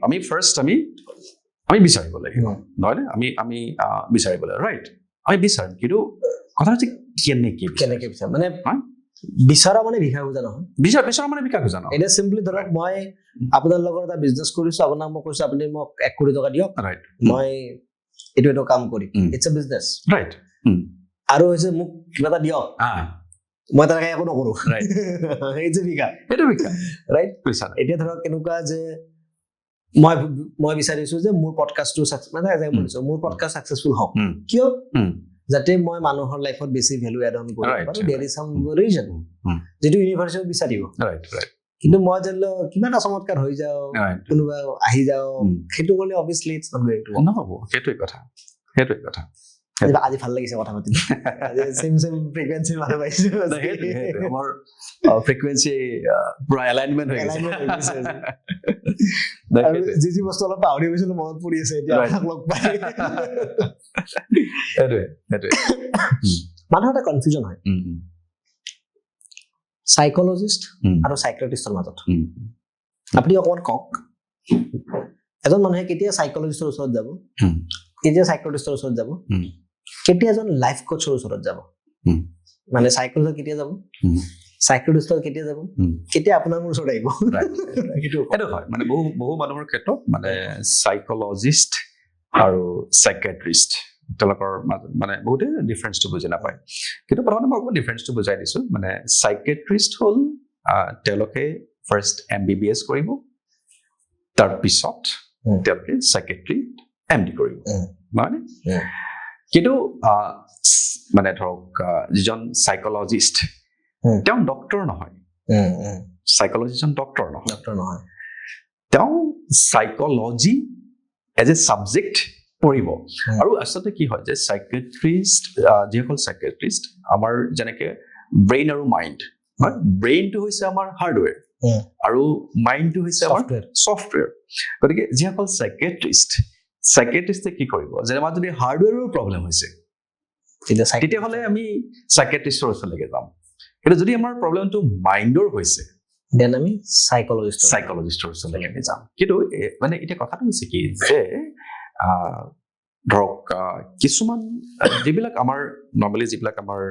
আমি ফাৰ্ষ্ট আমি বিচাৰিব লাগিব নহয় নে আমি বিচাৰিব লাগিব ৰাইট আমি বিচাৰিম কিন্তু কথা হচ্ছে কেনেকে বিচাৰ মানে বিচৰা মানে ভিক্ষা খোজা নহয় বিচৰা মানে ভিক্ষা খোজা নহয় এটা চিম্পলি ধৰক মই আপোনাৰ লগত এটা বিজনেছ কৰিছো আপোনাক মই কৈছো আপুনি মোক 1 কোটি টকা দিয়ক মই এইটো কাম কৰিম ইটছ এ বিজনেছ ৰাইট আৰু হৈছে মোক কিবা এটা দিয়ক মই তেনেকে একো নকৰো এইটো ভিক্ষা ৰাইট এতিয়া ধৰক কেনেকুৱা যে মই বিচাৰিছো যে মোৰ পডকাষ্টটো মানে মোৰ পডকাষ্ট সাকসেসফুল হওক কিয় যাতে মই মানুহৰ লাইফত বেছি ভ্যালু এড অন কৰিব পাৰো দেয়াৰ ইজ সাম ৰিজন যেটো ইউনিভাৰ্চিটি বিচাৰিব কিন্তু মই যেন কিমান এটা চমৎকাৰ হৈ যাও কোনোবা আহি যাও সেইটো কৰিলে obviously it's not going to নহব সেইটোৱে কথা আজি ভাল লাগিছে কথা পাতি সেম ফ্ৰিকুৱেন্সি মানে পাইছো আমাৰ ফ্ৰিকুৱেন্সি পুৰা এলাইনমেন্ট হৈ গৈছে যি বস্তু অলপ পাহৰি গৈছিলো মনত পৰি আছে এতিয়া লগ পাই সেইটোৱে মানুহৰ এটা কনফিউজন হয় সাইকোলজিষ্ট আৰু সাইকিয়াট্ৰিষ্টৰ মাজত আপুনি অকমান কওক এজন মানুহে কেতিয়া সাইকোলজিষ্টৰ ওচৰত যাব কেতিয়া সাইকিয়াট্ৰিষ্টৰ ওচৰত যাব কেতিয়া এজন লাইফ কোচৰ ওচৰত যাব মানে সাইকোলজিষ্ট কেতিয়া যাব সাইকিয়াট্ৰিষ্টৰ কেতিয়া যাব কেতিয়া আপোনাৰ মোৰ ওচৰত আহিব সেইটো হয় মানে বহু মানুহৰ ক্ষেত্ৰত মানে সাইকোলজিষ্ট আৰু সাইকিয়াট্ৰিষ্ট তেওঁলোকৰ মানে বহুতে ডিফাৰেন্সটো বুজি নাপায় কিন্তু প্ৰথমতে মই অকণমান ডিফাৰেন্সটো বুজাই দিছো মানে সাইকিয়াট্ৰিষ্ট হ'ল তেওঁলোকে ফাৰ্ষ্ট MBBS কৰিব তাৰপিছত তেওঁলোকে সাইকিয়াট্ৰি MD কৰিব মানে কিন্তু মানে ধৰক যিজন সাইকোলজিষ্ট তেওঁ ডক্টৰ নহয় সাইকোলজিজন ডক্টৰ নহয় তেওঁ সাইকোলজি এজ এ সাবজেক্ট পঢ়িব আৰু আচলতে কি হয় যে সাইকিয়াট্ৰিষ্ট যিসকল সাইকিয়াট্ৰিষ্ট আমাৰ যেনেকে ব্ৰেইন আৰু মাইণ্ড হয় ব্ৰেইনটো হৈছে আমাৰ হাৰ্ডৱেৰ আৰু মাইণ্ডটো হৈছে আমাৰ ছফ্টৱেৰ গতিকে যিসকল সাইকিয়াট্ৰিষ্টে কি কৰিব যে আমাৰ যদি হাৰ্ডৱেৰৰ প্ৰব্লেম হৈছে তেতিয়াহ'লে আমি সাইকিয়াট্ৰিষ্টৰ ওচৰলৈকে যাম কিন্তু যদি আমাৰ প্ৰব্লেমটো মাইণ্ডৰ হৈছে দেন আমি সাইকোলজিষ্টৰ ওচৰলৈকে যাম কিন্তু মানে এতিয়া কথাটো হৈছে কি যে ধৰক কিছুমান যিবিলাক আমাৰ নৰ্মেলি যিবিলাক আমাৰ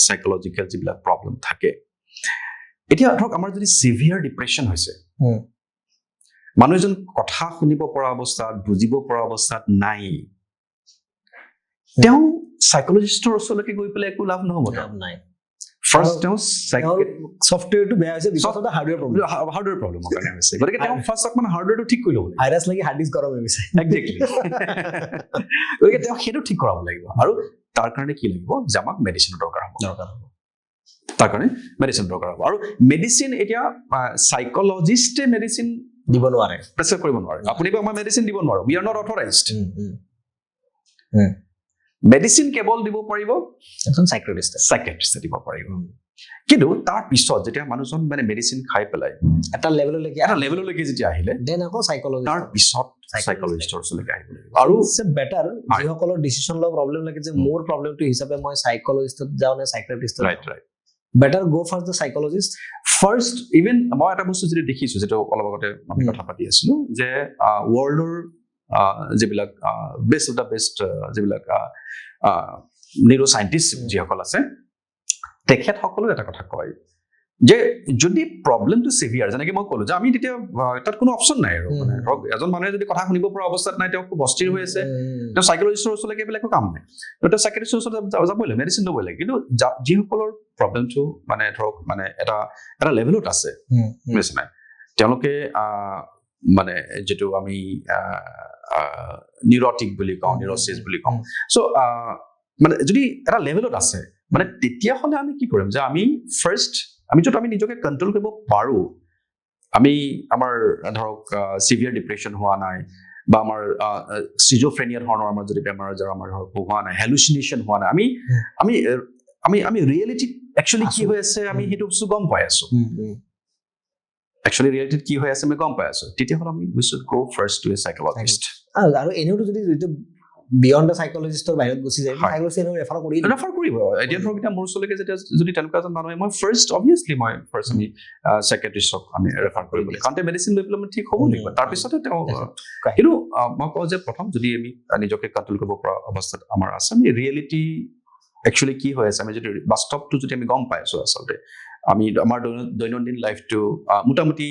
সাইকোলজিকেল যিবিলাক প্ৰব্লেম থাকে এতিয়া ধৰক আমাৰ যদি সিভিয়াৰ ডিপ্ৰেছন হৈছে মানুহ এজন কথা শুনিব পৰা অৱস্থাত বুজিব পৰা অৱস্থাত নাই তেওঁ সাইকোলজিষ্টৰ ওচৰলৈকে গৈ পেলাই একো লাভ নহ'ব নাই ফাৰ্ষ্ট তেওঁ সফটৱেৰটো বেয়া হৈছে because of the hardware problem hardware প্ৰব্লেমৰ কাৰণে হৈছে গতিকে তেওঁ ফাৰ্ষ্ট অকমান হাৰ্ডৱেৰটো ঠিক কৰি ল'ব লাগিব ভাইৰাছ লাগি হাৰ্ড ডিস্ক গৰম হৈ গৈছে একজেক্টলি গতিকে তেওঁ সেইটো ঠিক কৰাব লাগিব আৰু তাৰ কাৰণে কি লাগিব যে আমাক মেডিচিনৰ দৰকাৰ হ'ব তাৰ কাৰণে মেডিচিন দৰকাৰ হ'ব আৰু মেডিচিন এতিয়া সাইকোলজিষ্টে মেডিচিন দিব নোৱাৰে প্ৰেছাৰ কৰিব নোৱাৰে আপুনি বা মই মেডিচিন দিব নোৱাৰো we are not authorised medicine কেৱল দিব পাৰিব এজন সাইকিয়াট্ৰিষ্টে দিব পাৰিব কিন্তু তাৰ পিছত যেতিয়া মানুহজন মানে মেডিচিন খাই পেলাই এটা লেভেললৈকে যেতিয়া আহিলে দেন আকৌ সাইকোলজিষ্ট তাৰ পিছত সাইকোলজিষ্টৰ ওচৰলৈকে আহিব লাগিব আৰু বেটাৰ যিসকলৰ ডিচিশ্যন লোৱা প্ৰব্লেম লাগে যে মোৰ প্ৰব্লেমটো হিচাপে মই সাইকোলজিষ্টত যাওঁ নে সাইকিয়াট্ৰিষ্টত right better go for the psychologist first even মই এটা বস্তু যদি দেখিছো যেটো অলপ আগতে আমি কথা পাতি আছিলো যে ৱৰ্ল্ডৰ যিবিলাক বেষ্ট অফ দ্য বেষ্ট যিবিলাক নিউৰো সাইন্টিষ্ট যিসকল আছে তেখেতসকলে এটা কথা কয় যে যদি প্ৰব্লেমটো সিভিয়াৰ যেনেকৈ মই ক'লো যে আমি তেতিয়া তাত কোনো অপশ্যন নাই আৰু মানে ধৰক এজন মানুহে যদি কথা শুনিব পৰা অৱস্থাত নাই তেওঁ খুব অস্থিৰ হৈ আছে তেওঁ সাইকোলজিষ্টৰ ওচৰলৈকে এইবিলাক একো কাম নাই তেওঁ সাইকিয়াট্ৰিষ্টৰ ওচৰত যাবই লাগে মেডিচিন ল'বই লাগে কিন্তু যিসকলৰ প্ৰব্লেমটো মানে ধৰক মানে এটা লেভেলত আছে বুজিছে নাই তেওঁলোকে মানে যেটো আমি নিউৰটিক বুলি কওঁ নিউৰচিছ বুলি কওঁ সো মানে যদি এটা লেভেলত আছে মানে তেতিয়া হলে আমি কি কৰিম যে আমি ফাৰ্ষ্ট আমি যদি আমি নিজকে কন্ট্ৰোল কৰিব পাৰো আমি আমাৰ ধৰক সিভিয়াৰ ডিপ্ৰেছন হোৱা নাই বা আমাৰ সিজোফ্ৰেনিয়া ধৰণৰ আমাৰ যদি বেমাৰ আজাৰ আমাৰ হোৱা নাই হেলুচিনেশ্যন হোৱা নাই আমি আমি আমি আমি ৰিয়েলিটি একচুয়ালি কি হৈ আছে আমি সেইটো বস্তু গম পাই আছো একচুয়ালি ৰিয়েলিটিত কি হৈ আছে আমি গম পাই আছো তেতিয়াহ'লে আমি উই should go first two A psychologist আৰু এনেওটো যদি বিয়ণ্ড দ্য সাইকোলজিষ্টৰ বাহিৰত গুচি যায় সাইকোলজিষ্ট এনেও ৰেফাৰ কৰিব এতিয়া ধৰক এতিয়া মোৰ ওচৰলৈকে যেতিয়া যদি তেনেকুৱা এজন মানুহে মই ফাৰ্ষ্ট অবভিয়াছলি মই ফাৰ্ষ্ট আমি সাইকিয়াট্ৰিষ্টক আমি ৰেফাৰ কৰিব লাগিব কাৰণ মেডিচিন লৈ পেলাই ঠিক হ'ব লাগিব তাৰপিছতে তেওঁ কিন্তু মই কওঁ যে প্ৰথম যদি আমি নিজকে কণ্ট্ৰোল কৰিব পৰা অৱস্থাত আমাৰ আছে আমি ৰিয়েলিটি একচুৱেলি কি হৈ আছে আমি যদি বাস্তৱটো যদি আমি গম পাই আছো আচলতে আমি আমাৰ দৈনন্দিন লাইফটো মোটামুটি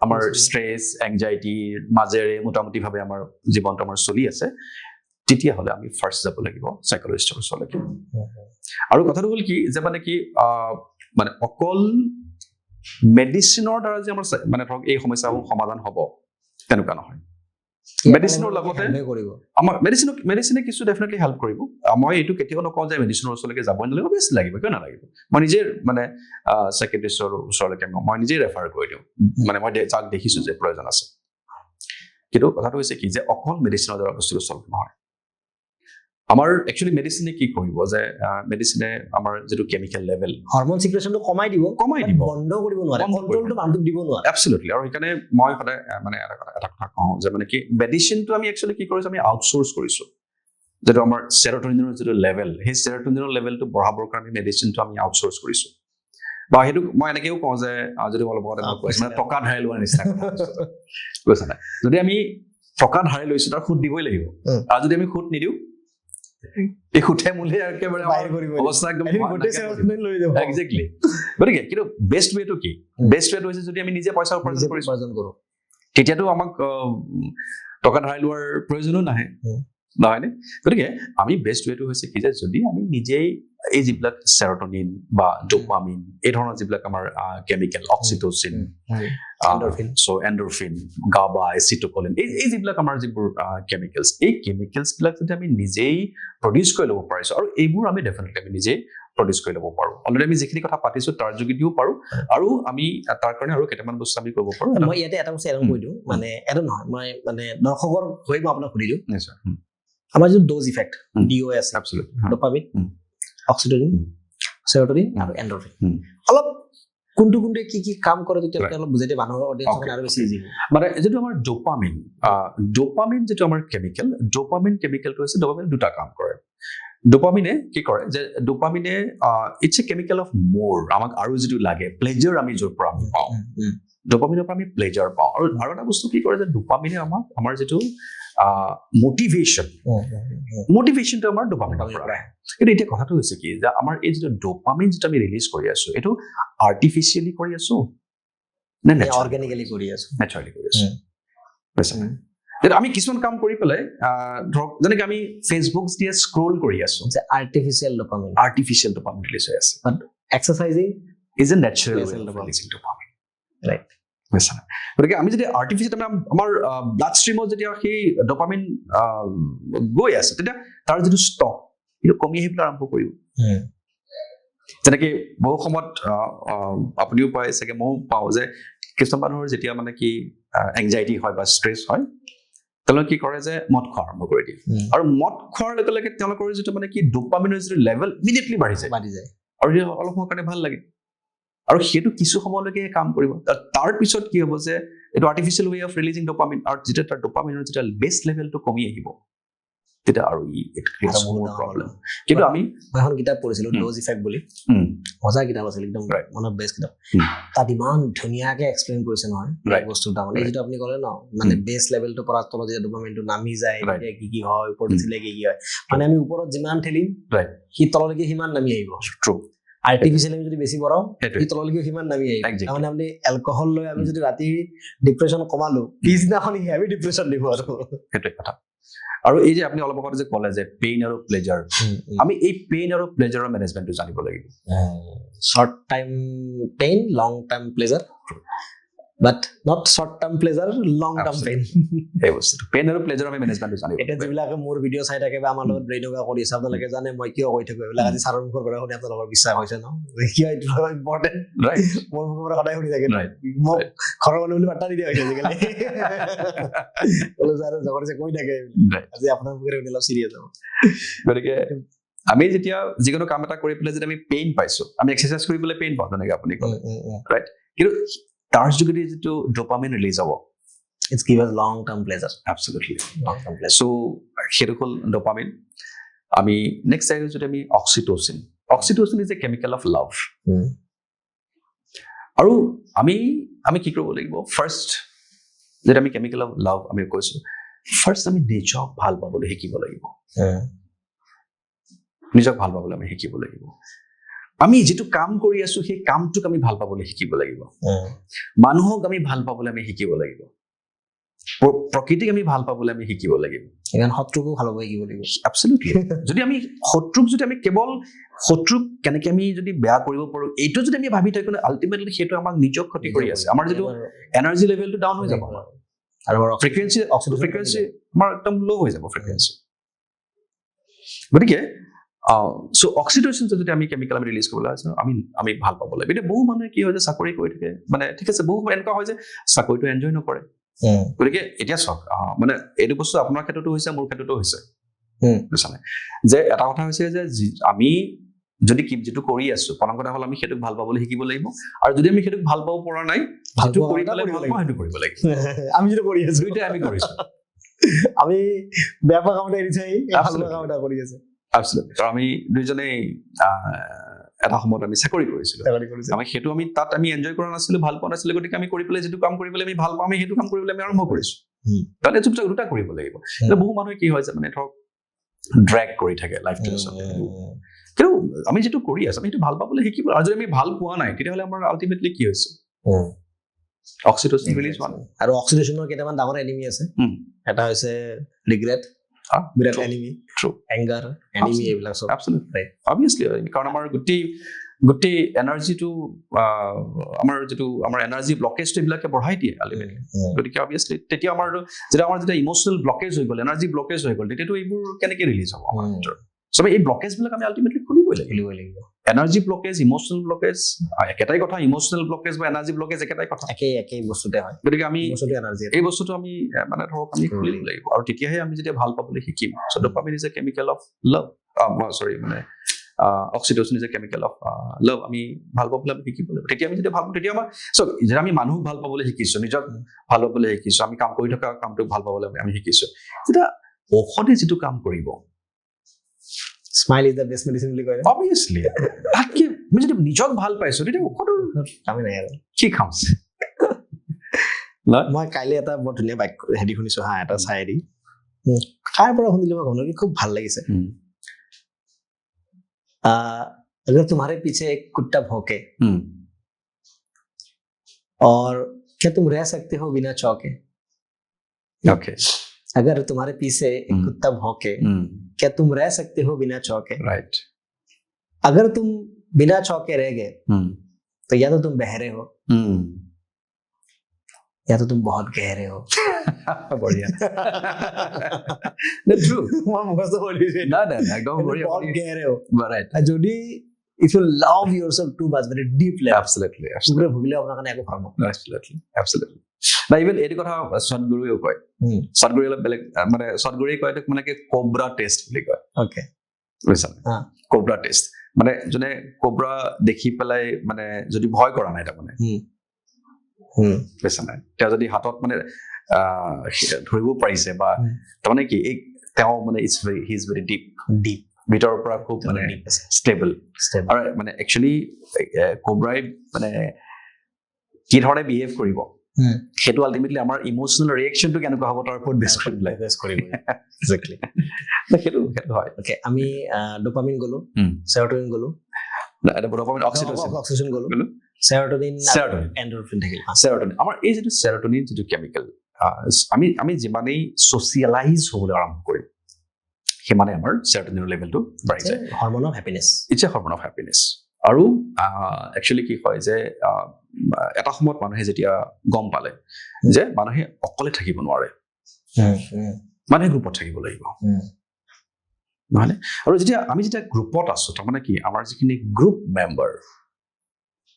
আমাৰ ষ্ট্ৰেছ এংজাইটিৰ মাজেৰে মোটামুটিভাৱে আমাৰ জীৱনটো আমাৰ চলি আছে তেতিয়াহ'লে আমি ফাৰ্ষ্ট যাব লাগিব সাইকোলজিষ্টৰ ওচৰলৈকে আৰু কথাটো হ'ল কি যে মানে কি মানে অকল মেডিচিনৰ দ্বাৰা যে আমাৰ মানে ধৰক এই সমস্যাবোৰ সমাধান হ'ব তেনেকুৱা নহয় মেডিচিনৰ লগতে আমাৰ মেডিচিনে কিছু ডেফিনেটলি হেল্প কৰিব মই এইটো কেতিয়াও নকওঁ যে মেডিচিনৰ ওচৰলৈকে যাবই নালাগিব বেছ লাগিব কিয় নালাগিব মই নিজে মানে সাইকিয়াট্ৰিষ্টৰ ওচৰলৈকে মই নিজে ৰেফাৰ কৰি দিওঁ মানে মই যাক দেখিছো যে প্ৰয়োজন আছে কিন্তু কথাটো হৈছে কি যে অকল মেডিচিনৰ দ্বাৰা বস্তুটো চল্ভ নহয় আমাৰ একচুয়ালি মেডিচিনে কি কৰিব যে মেডিচিনে আমাৰ যেটো কেমিক্যাল লেভেল হৰমন সিক্ৰেচনটো কমাই দিব বন্ধ কৰিব নোৱাৰে কন্ট্ৰোলটো মানুহক দিব নোৱাৰে এবসলিউটলি আৰু সেইকাৰণে মই সদায় মানে এটা কথা কওঁ যে মানে কি মেডিচিনটো আমি একচুয়ালি কি কৰিছো আমি আউটসোৰ্স কৰিছো যেটো আমাৰ সেৰোটোনিনৰ যেটো লেভেল সেই সেৰোটোনিনৰ লেভেলটো বঢ়াবৰ কাৰণে মেডিচিনটো আমি আউটসোৰ্স কৰিছো বা হেতু মই এনেকেও কওঁ যে যদি অলপ আগতে মই কৈছো মানে টকা ধাৰে লোৱাৰ নিচিনা কৈছা না যদি আমি টকা ধাৰে লৈছো তাৰ সুদ দিবই লাগিব আৰু যদি আমি সুদ নিদিও এই খুঁটে মূলে একেবাৰে অৱস্থা একদম একজেক্টলি গতিকে কিন্তু বেষ্ট ৱেটো কি বেষ্ট ৱেটো হৈছে যদি আমি নিজে পইচা উপাৰ্জন কৰোঁ তেতিয়াতো আমাক টকা ধাৰ লোৱাৰ প্ৰয়োজনো নাহে নহয়নে গতিকে আমি বেষ্ট ৱেটো হৈছে কি যে যদি আমি নিজেই এই যিবিলাক সেৰোটোনিন বা ডোপামিন এই ধৰণৰ যিবিলাক আমাৰ কেমিকেল অক্সিটোচিন এণ্ডৰফিন গাবা এচিটোকলিন এই যিবিলাক আমাৰ যিবোৰ কেমিকেলছ এই কেমিকেলছ বিলাক যদি আমি নিজেই প্ৰডিউচ কৰি ল'ব পাৰিছো আৰু এইবোৰ আমি ডেফিনেটলি আমি নিজেই প্ৰডিউচ কৰি ল'ব পাৰো অলৰেডি আমি যিখিনি কথা পাতিছো তাৰ যোগেদিও পাৰো আৰু আমি তাৰ কাৰণে আৰু কেইটামান বস্তু আমি কৰিব পাৰো মই ইয়াতে এটা বস্তু এড কৰি দিওঁ মানে এড নহয় মই মানে দৰ্শকৰ হৈ মই আপোনাক সুধি দিওঁ নিশ্চয় আমাৰ যিটো ড'জ ইফেক্ট ডিঅ' আছে এবসলিউটলি ডোপামিন অক্সিটোচিন সেৰোটোনিন আৰু এণ্ডৰফিন অলপ কোনটো কি কাম কৰে তেতিয়া অলপ বুজাই দিয়ে মানুহৰ অডিয়েন্সৰ আৰু বেছি ইজি মানে যেটো আমাৰ ডোপামিন যেটো আমাৰ ডোপামিন কেমিকেলটো হৈছে ডোপামিন দুটা কাম কৰে ডোপামিনে কি কৰে যে ডোপামিনে ইটস এ কেমিকেল অফ মোৰ আমাক আৰু যেটো লাগে প্লেজাৰ আমি যৰ পৰা আমি পাওঁ ডোপামিনৰ পৰা আমি প্লেজাৰ পাওঁ আৰু এটা বস্তু কি কৰে যে ডোপামিনে আমাক আমাৰ যেটো মটিভেশ্যনটো আমাৰ ডোপামিনৰ পৰা আহে। কিন্তু এতিয়া কথাটো হৈছে কি যে আমাৰ এই যিটো ডোপামিন যিটো আমি ৰিলিজ কৰি আছো এইটো আৰ্টিফিচিয়েলি কৰি আছো নে অৰ্গেনিকেলি কৰি আছো নেচাৰেলি কৰি আছো আমি কিছুমান কাম কৰি পেলাই ধৰক যেনেকে আমি ফেচবুক দিয়ে স্ক্ৰল কৰি আছো আৰ্টিফিচিয়েল ডোপামিন ৰিলিজ হৈ আছে exercising is a natural dopamine right গতিকে আমি যদি আৰ্টিফিচিয়েল আমাৰ ব্লাড ষ্ট্ৰীমত যেতিয়া সেই ডোপামিন গৈ আছে তেতিয়া তাৰ যিটো ষ্টক সেইটো কমি আহিবলৈ আৰম্ভ কৰিব যেনেকে বহু সময়ত আপুনিও পায় চাগে ময়ো পাওঁ যে কিছুমান মানুহৰ যেতিয়া মানে কি এংজাইটি হয় বা ষ্ট্ৰেছ হয় তেওঁলোকে কি কৰে যে মদ খোৱা আৰম্ভ কৰি দিয়ে আৰু মদ খোৱাৰ লগে লগে তেওঁলোকৰ যিটো মানে কি ডোপামিনৰ যিটো লেভেল ইমিডিয়েটলি বাঢ়ি যায় আৰু অলপ সময়ৰ কাৰণে ভাল লাগে আৰু সেইটো কিছু সময়লৈকে কাম কৰিব তাৰ পিছত কি হ'ব যে এইটো artificial way of releasing dopamine আৰু যেতিয়া তাৰ ডোপামিনৰ যেতিয়া বেছ লেভেলটো কমি আহিব তেতিয়া আৰু প্ৰব্লেম কিন্তু আমি এখন কিতাপ পঢ়িছিলো ড'জ ইফেক্ট বুলি মজা কিতাপ আছিল একদম মনত বেষ্ট কিতাপ তাত ইমান ধুনীয়াকে এক্সপ্লেইন কৰিছে নহয় বস্তুটা মানে যিটো আপুনি ক'লে ন মানে বেছ লেভেলটো পৰা তলত যেতিয়া ডোপামিনটো নামি যায় কি কি হয় ওপৰত উঠিলে কি কি হয় মানে আমি ওপৰত যিমান ঠেলিম সি তললৈকে সিমান নামি আহিব ট্ৰু আৰ্টিফিচিয়েল আমি যদি বেছি বঢ়াও সি তললৈকে সিমান নামি আহিব তাৰমানে আপুনি এলকহল লৈ আমি যদি ৰাতি ডিপ্ৰেশ্যন কমালো পিছদিনাখন হেভি ডিপ্ৰেশ্যন দিব আৰু সেইটোৱে কথা আৰু এই যে আপুনি অলপ আগতে যে ক'লে যে পেইন আৰু প্লেজাৰ আমি এই পেইন আৰু প্লেজাৰৰ মেনেজমেণ্টটো জানিব লাগিব short time pain long term pleasure but not short term pleasure long term pain এই বস্তুটো পেইন আৰু প্লেজাৰ আমি মেনেজমেণ্টটো জানিব এতিয়া যিবিলাকে মোৰ ভিডিঅ' চাই থাকে বা আমাৰ লগত ব্ৰেইন য়োগা কৰি আছে আপোনালোকে জানে মই কিয় কৈ থাকো এইবিলাক আজি ছাৰৰ মুখৰ পৰা শুনি আপোনালোকৰ বিশ্বাস হৈছে ন কিয় এইটো ইম্পৰ্টেণ্ট ৰাইট মোৰ মুখৰ পৰা সদায় শুনি থাকে মোক ঘৰৰ মানুহ বুলি বাৰ্তা নিদিয়া হৈছে আজিকালি ছাৰ জগতে কৈ থাকে আজি আপোনাৰ মুখেৰে শুনি অলপ চিৰিয়াছ হ'ব গতিকে আমি যেতিয়া যিকোনো কাম এটা কৰি পেলাই যদি আমি পেইন পাইছো আমি এক্সাৰচাইজ কৰিবলৈ পেইন পাওঁ তেনেকে আপুনি ক'লে ৰাইট কিন্তু তাৰ যোগেদি যিটো ডোপামিন ৰিলিজ হ'ব it's give us long term pleasure absolutely long term pleasure so সেইটো হ'ল ডোপামিন আমি নেক্সট চাই যদি আমি oxytocin is a chemical of love আৰু আমি কি কৰিব লাগিব ফাৰ্ষ্ট যেতিয়া আমি কেমিকেল অফ লাভ আমি কৈছো ফাৰ্ষ্ট আমি নিজক ভাল পাবলৈ শিকিব লাগিব নিজক ভাল পাবলৈ আমি শিকিব লাগিব আমি যিটো কাম কৰি আছো সেই কামটোক আমি ভাল পাবলৈ শিকিব লাগিব মানুহক আমি ভাল পাবলৈ আমি শিকিব লাগিব প্ৰকৃতিক আমি ভাল পাবলৈ আমি শিকিব লাগিব ইমান শত্ৰুকো ভাল পাব শিকিব লাগিব এবছলিউটলি যদি আমি শত্ৰুক যদি আমি কেৱল শত্ৰুক কেনেকে আমি যদি বেয়া কৰিব পাৰো এইটো যদি আমি ভাবি থাকো আল্টিমেটলি সেইটো আমাক নিজক ক্ষতি কৰি আছে আমাৰ যিটো এনাৰ্জি লেভেলটো ডাউন হৈ যাব আৰু ফ্ৰিকুৱেঞ্চি আমাৰ একদম ল' হৈ যাব ফ্ৰিকুৱেঞ্চি গতিকে so oxytocin যদি আমি কেমিকেল আমি ৰিলিজ কৰিবলৈ আছে আমি ভাল পাব লাগিব এতিয়া বহু মানুহে কি হয় যে চাকৰি কৰি থাকে মানে ঠিক আছে বহু এনেকুৱা হয় যে চাকৰিটো এনজয় নকৰে গতিকে এতিয়া চাওক মানে এইটো বস্তু আপোনাৰ ক্ষেত্ৰতো হৈছে মোৰ ক্ষেত্ৰতো হৈছে বুজিছানে যে এটা কথা হৈছে যে আমি যদি যিটো কৰি আছো প্ৰথম কথা হ'ল আমি সেইটোক ভাল পাবলৈ শিকিব লাগিব আৰু যদি আমি সেইটোক ভাল পাব পৰা নাই যিটো কৰি পেলাই ভাল পাওঁ সেইটো কৰিব লাগিব আমি যিটো কৰি আছো দুইটাই আমি কৰিছো আমি বেয়া পোৱা কামটা এৰি চাই ভাল পোৱা কাম এটা কৰি আছো Absolutely. So, আমি দুইজনেই এটা সময়ত আমি চাকৰি কৰিছিলো আমি সেইটো আমি তাত আমি এনজয় কৰা নাছিলো ভাল পোৱা নাছিলো গতিকে আমি কৰি পেলাই যিটো কাম কৰি পেলাই আমি ভাল পাওঁ আমি সেইটো কাম কৰিবলৈ আমি আৰম্ভ কৰিছো তাতে দুটা কৰিব লাগিব বহু মানুহে কি হয় যে মানে ধৰক ড্ৰেগ কৰি থাকে লাইফটো কিন্তু আমি যিটো কৰি আছো আমি সেইটো ভাল পাবলৈ শিকিব আৰু যদি আমি ভাল পোৱা নাই তেতিয়াহ'লে আমাৰ আল্টিমেটলি কি হৈছে অক্সিটোচিন ৰিলিজ হোৱা নাই আৰু অক্সিটোচিনৰ কেইটামান ডাঙৰ এনিমি আছে এটা হৈছে ৰিগ্ৰেট বিৰাট এনিমি ট্ৰু এংগাৰ এনিমি এইবিলাক সব এবছলিউটলি অবভিয়াছলি কাৰণ আমাৰ গোটেই এনাৰ্জিটো আমাৰ যিটো আমাৰ এনাৰ্জি ব্লকেজটো এইবিলাকে বঢ়াই দিয়ে আল্টিমেটলি গতিকে অবভিয়াছলি তেতিয়া আমাৰ যেতিয়া ইম'চনেল ব্লকেজ হৈ গ'ল এনাৰ্জি ব্লকেজ হৈ গ'ল তেতিয়াতো এইবোৰ কেনেকৈ ৰিলিজ হ'ব আমাৰ ভিতৰত সব এই ব্লকেজবিলাক আমি আল্টিমেটলি খুলিবই লাগিব এনাৰ্জি ব্লকেজ ইম'চনেল ব্লকেজ একেটাই কথা ইম'চনেল ব্লকেজ বা এনাৰ্জি ব্লকেজ একেটাই কথা একেই বস্তুতে হয় গতিকে আমি এই বস্তুটো আমি মানে ধৰক আমি খুলিব লাগিব আৰু তেতিয়াহে আমি যেতিয়া ভাল পাবলৈ শিকিম so' dopamine is a chemical of love মানে oxytocin is a chemical of love আমি ভাল পাবলৈ আমি শিকিব লাগিব তেতিয়া আমি যেতিয়া ভাল তেতিয়া আমাৰ যেতিয়া আমি মানুহক ভাল পাবলৈ শিকিছো নিজক ভাল পাবলৈ শিকিছো আমি কাম কৰি থকা কামটোক ভাল পাবলৈ আমি শিকিছো তেতিয়া ঔষধে যিটো কাম কৰিব smile is the best medicine বুলি কয় অবভিয়াছলি তাতকে আমি যদি নিজক ভাল পাইছো তেতিয়া ঔষধৰ কামে নাই আৰু কি খাম মই কাইলৈ এটা বৰ ধুনীয়া বাক্য হেৰি শুনিছো এটা চায়েৰি কাৰ পৰা শুনিলো মই গম নাপাওঁ, খুব ভাল লাগিছে। अगर तुम्हारे पीछे एक कुत्ता भौंके और क्या तुम रह सकते हो बिना चौके? ओके अगर तुम्हारे पीछे एक कुत्ता भौंके क्या तुम रह सकते हो बिना चौके? राइट अगर तुम बिना चौके रह गए तो या तो तुम बहरे हो या तो तुम बहुत गहरे हो। बढ़िया ना ट्रू মই মুখস্থ কৰি দিছো না না একদম बढ़िया বহুত গেৰে हो। राइट আর যদি if you love yourself too much very deep level absolutely পুরে ভুগলে আপনার কানে একো ফার্ম absolutely না ইভেন এইটো কথা সদগুৰুয়েও কয় সদগুৰু অলপ বেলেগ মানে সদগুৰুয়ে কয় এইটো মানে কি কোব্ৰা টেষ্ট বুলি কয় ওকে বুজিছা কোব্ৰা টেষ্ট মানে যোনে কোব্ৰা দেখি পেলাই মানে যদি ভয় কৰা নাই তাৰমানে বুজিছা নাই তেওঁ যদি হাতত মানে ধৰিব পাৰিছে বা তাৰমানে কি এই তেওঁ মানে হি ইজ ভেৰি ডিপ ভিতৰৰ পৰা খুব মানে ষ্টেবল আৰু মানে একচুৱেলি কোব্ৰাই মানে কি ধৰণে বিহেভ কৰিব সেইটো আল্টিমেটলি আমাৰ ইমোচনেল ৰিয়েকশ্যনটো কেনেকুৱা হ'ব তাৰ ওপৰত বেছ কৰিব এক্সাক্টলি সেইটো হয় ওকে আমি ডোপামিন গলো সেৰোটোনিন গলো ডোপামিন অক্সিটোচিন গলো সেৰোটোনিন এন্ডৰফিন থাকিল সেৰোটোনিন আমাৰ এই যিটো সেৰোটোনিন যিটো কেমিকেল আমি যিমানেই ছ'চিয়েলাইজ হ'বলৈ আৰম্ভ কৰিম সিমানে আমাৰ সেৰোটোনিনৰ লেভেলটো বাঢ়ি যায় hormone of happiness it's a hormone of happiness আৰু একচুৱেলি কি হয় যে এটা সময়ত মানুহে যেতিয়া গম পালে যে মানুহে অকলে থাকিব নোৱাৰে মানুহে গ্ৰুপত থাকিব লাগিব নহলে আৰু আমি যেতিয়া গ্ৰুপত আছো তাৰমানে কি আমাৰ যিখিনি গ্ৰুপ মেম্বাৰ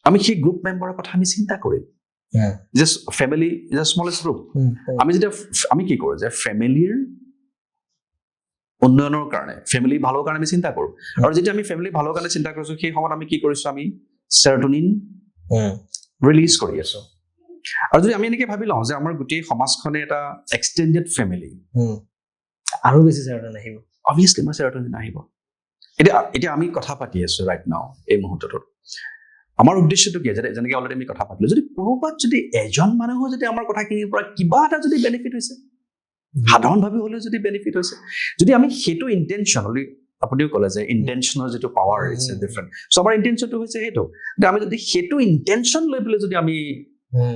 আমি সেই গ্ৰুপ মেম্বাৰৰ কথা আমি চিন্তা কৰিম যে family is a smallest group আমি যেতিয়া আমি কি কৰোঁ যে ফেমিলিৰ উন্নয়নৰ কাৰণে ফেমিলি ভালৰ কাৰণে আমি চিন্তা কৰোঁ আৰু যেতিয়া আমি ফেমিলি ভালৰ কাৰণে চিন্তা কৰিছো সেই সময়ত আমি কি কৰিছো আমি সেৰোটোনিন ৰিলিজ কৰি আছো আৰু যদি আমি এনেকে ভাবি লওঁ যে আমাৰ গোটেই সমাজখনে এটা এক্সটেণ্ডেড ফেমিলি আৰু বেছি সেৰোটোনিন আহিব অবভিয়াছলি আমাৰ সেৰোটোনিন আহিব এতিয়া আমি কথা পাতি আছো ৰাইট নাও এই মুহূৰ্তটোত আমাৰ উদ্দেশ্যটো কি যেনেকৈ অলৰেডি আমি কথা পাতিলো যদি ক'ৰবাত যদি এজন মানুহো যদি আমাৰ কথাখিনিৰ পৰা কিবা এটা যদি বেনিফিট হৈছে সাধাৰণভাৱে হ'লেও যদি বেনিফিট হৈছে যদি আমি সেইটো ইণ্টেনশ্যনলি আপুনিও ক'লে যে ইণ্টেনশ্যনৰ যিটো পাৱাৰ ইটছ ডিফাৰেণ্ট চ' আমাৰ ইণ্টেনশ্যনটো হৈছে সেইটো আমি যদি সেইটো ইণ্টেনশ্যন লৈ পেলাই যদি আমি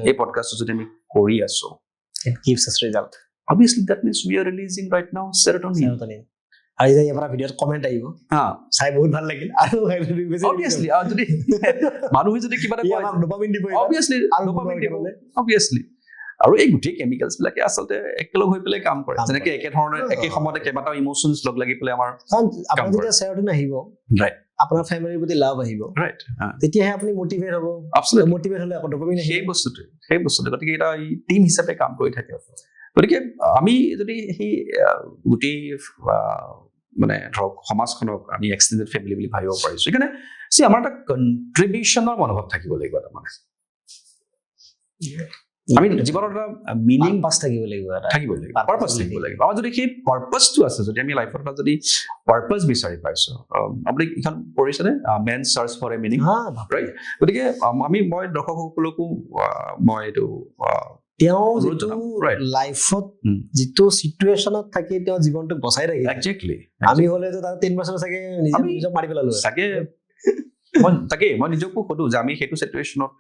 এই পডকাষ্টটো যদি আমি কৰি আছো ইট গিভছ আছ result obviously that means we are releasing right now serotonin আৰু যেতিয়া ইয়াৰ পৰা ভিডিঅ'ত কমেণ্ট আহিব চাই বহুত ভাল লাগিল আৰু obviously যদি মানুহে যদি কিবা এটা কয় ডোপামিন দিব obviously ডোপামিন দিব obviously আৰু এই গোটেই কেমিকেলছ বিলাকে আচলতে একেলগ হৈ পেলাই কাম কৰে যেনেকৈ একে ধৰণে একে সময়তে কেইবাটাও ইমোচনছ লগ লাগি পেলাই আমাৰ আপোনাৰ যেতিয়া সেৰোটোনিন আহিব ৰাইট আপোনাৰ ফেমিলিৰ প্ৰতি লাভ আহিব ৰাইট তেতিয়াহে আপুনি মটিভেট হ'ব absolutely মটিভেট হ'লে আকৌ ডোপামিন সেই বস্তুটো গতিকে এটা টিম হিচাপে কাম কৰি থাকে গতিকে আমি যদি সেই গোটেই মানে ধৰক সমাজখনক আমি এক্সটেণ্ডেড ফেমিলি বুলি ভাবিব পাৰিছো সেইকাৰণে আমাৰ এটা কণ্ট্ৰিবিউশ্যনৰ মনোভাৱ থাকিব লাগিব তাৰমানে আমি জীৱনত এটা মিনিং থাকিব লাগিব পাৰ্পাছ থাকিব লাগিব আমাৰ যদি সেই পাৰ্পাছটো আছে যদি আমি লাইফত এটা যদি পাৰ্পাছ বিচাৰি পাইছো আপুনি এইখন পঢ়িছেনে man search for a meaning right গতিকে মই দৰ্শকসকলকো মই এইটো তেওঁ যিটো লাইফত যিটো চিটুৱেশ্যনত থাকি তেওঁ জীৱনটোক বচাই ৰাখি একজেক্টলি আমি হ'লেতো তাৰ 3 বছৰ চাগে নিজক মাৰি পেলালো চাগে মই নিজকো সোধো যে আমি সেইটো চিটুৱেশ্যনত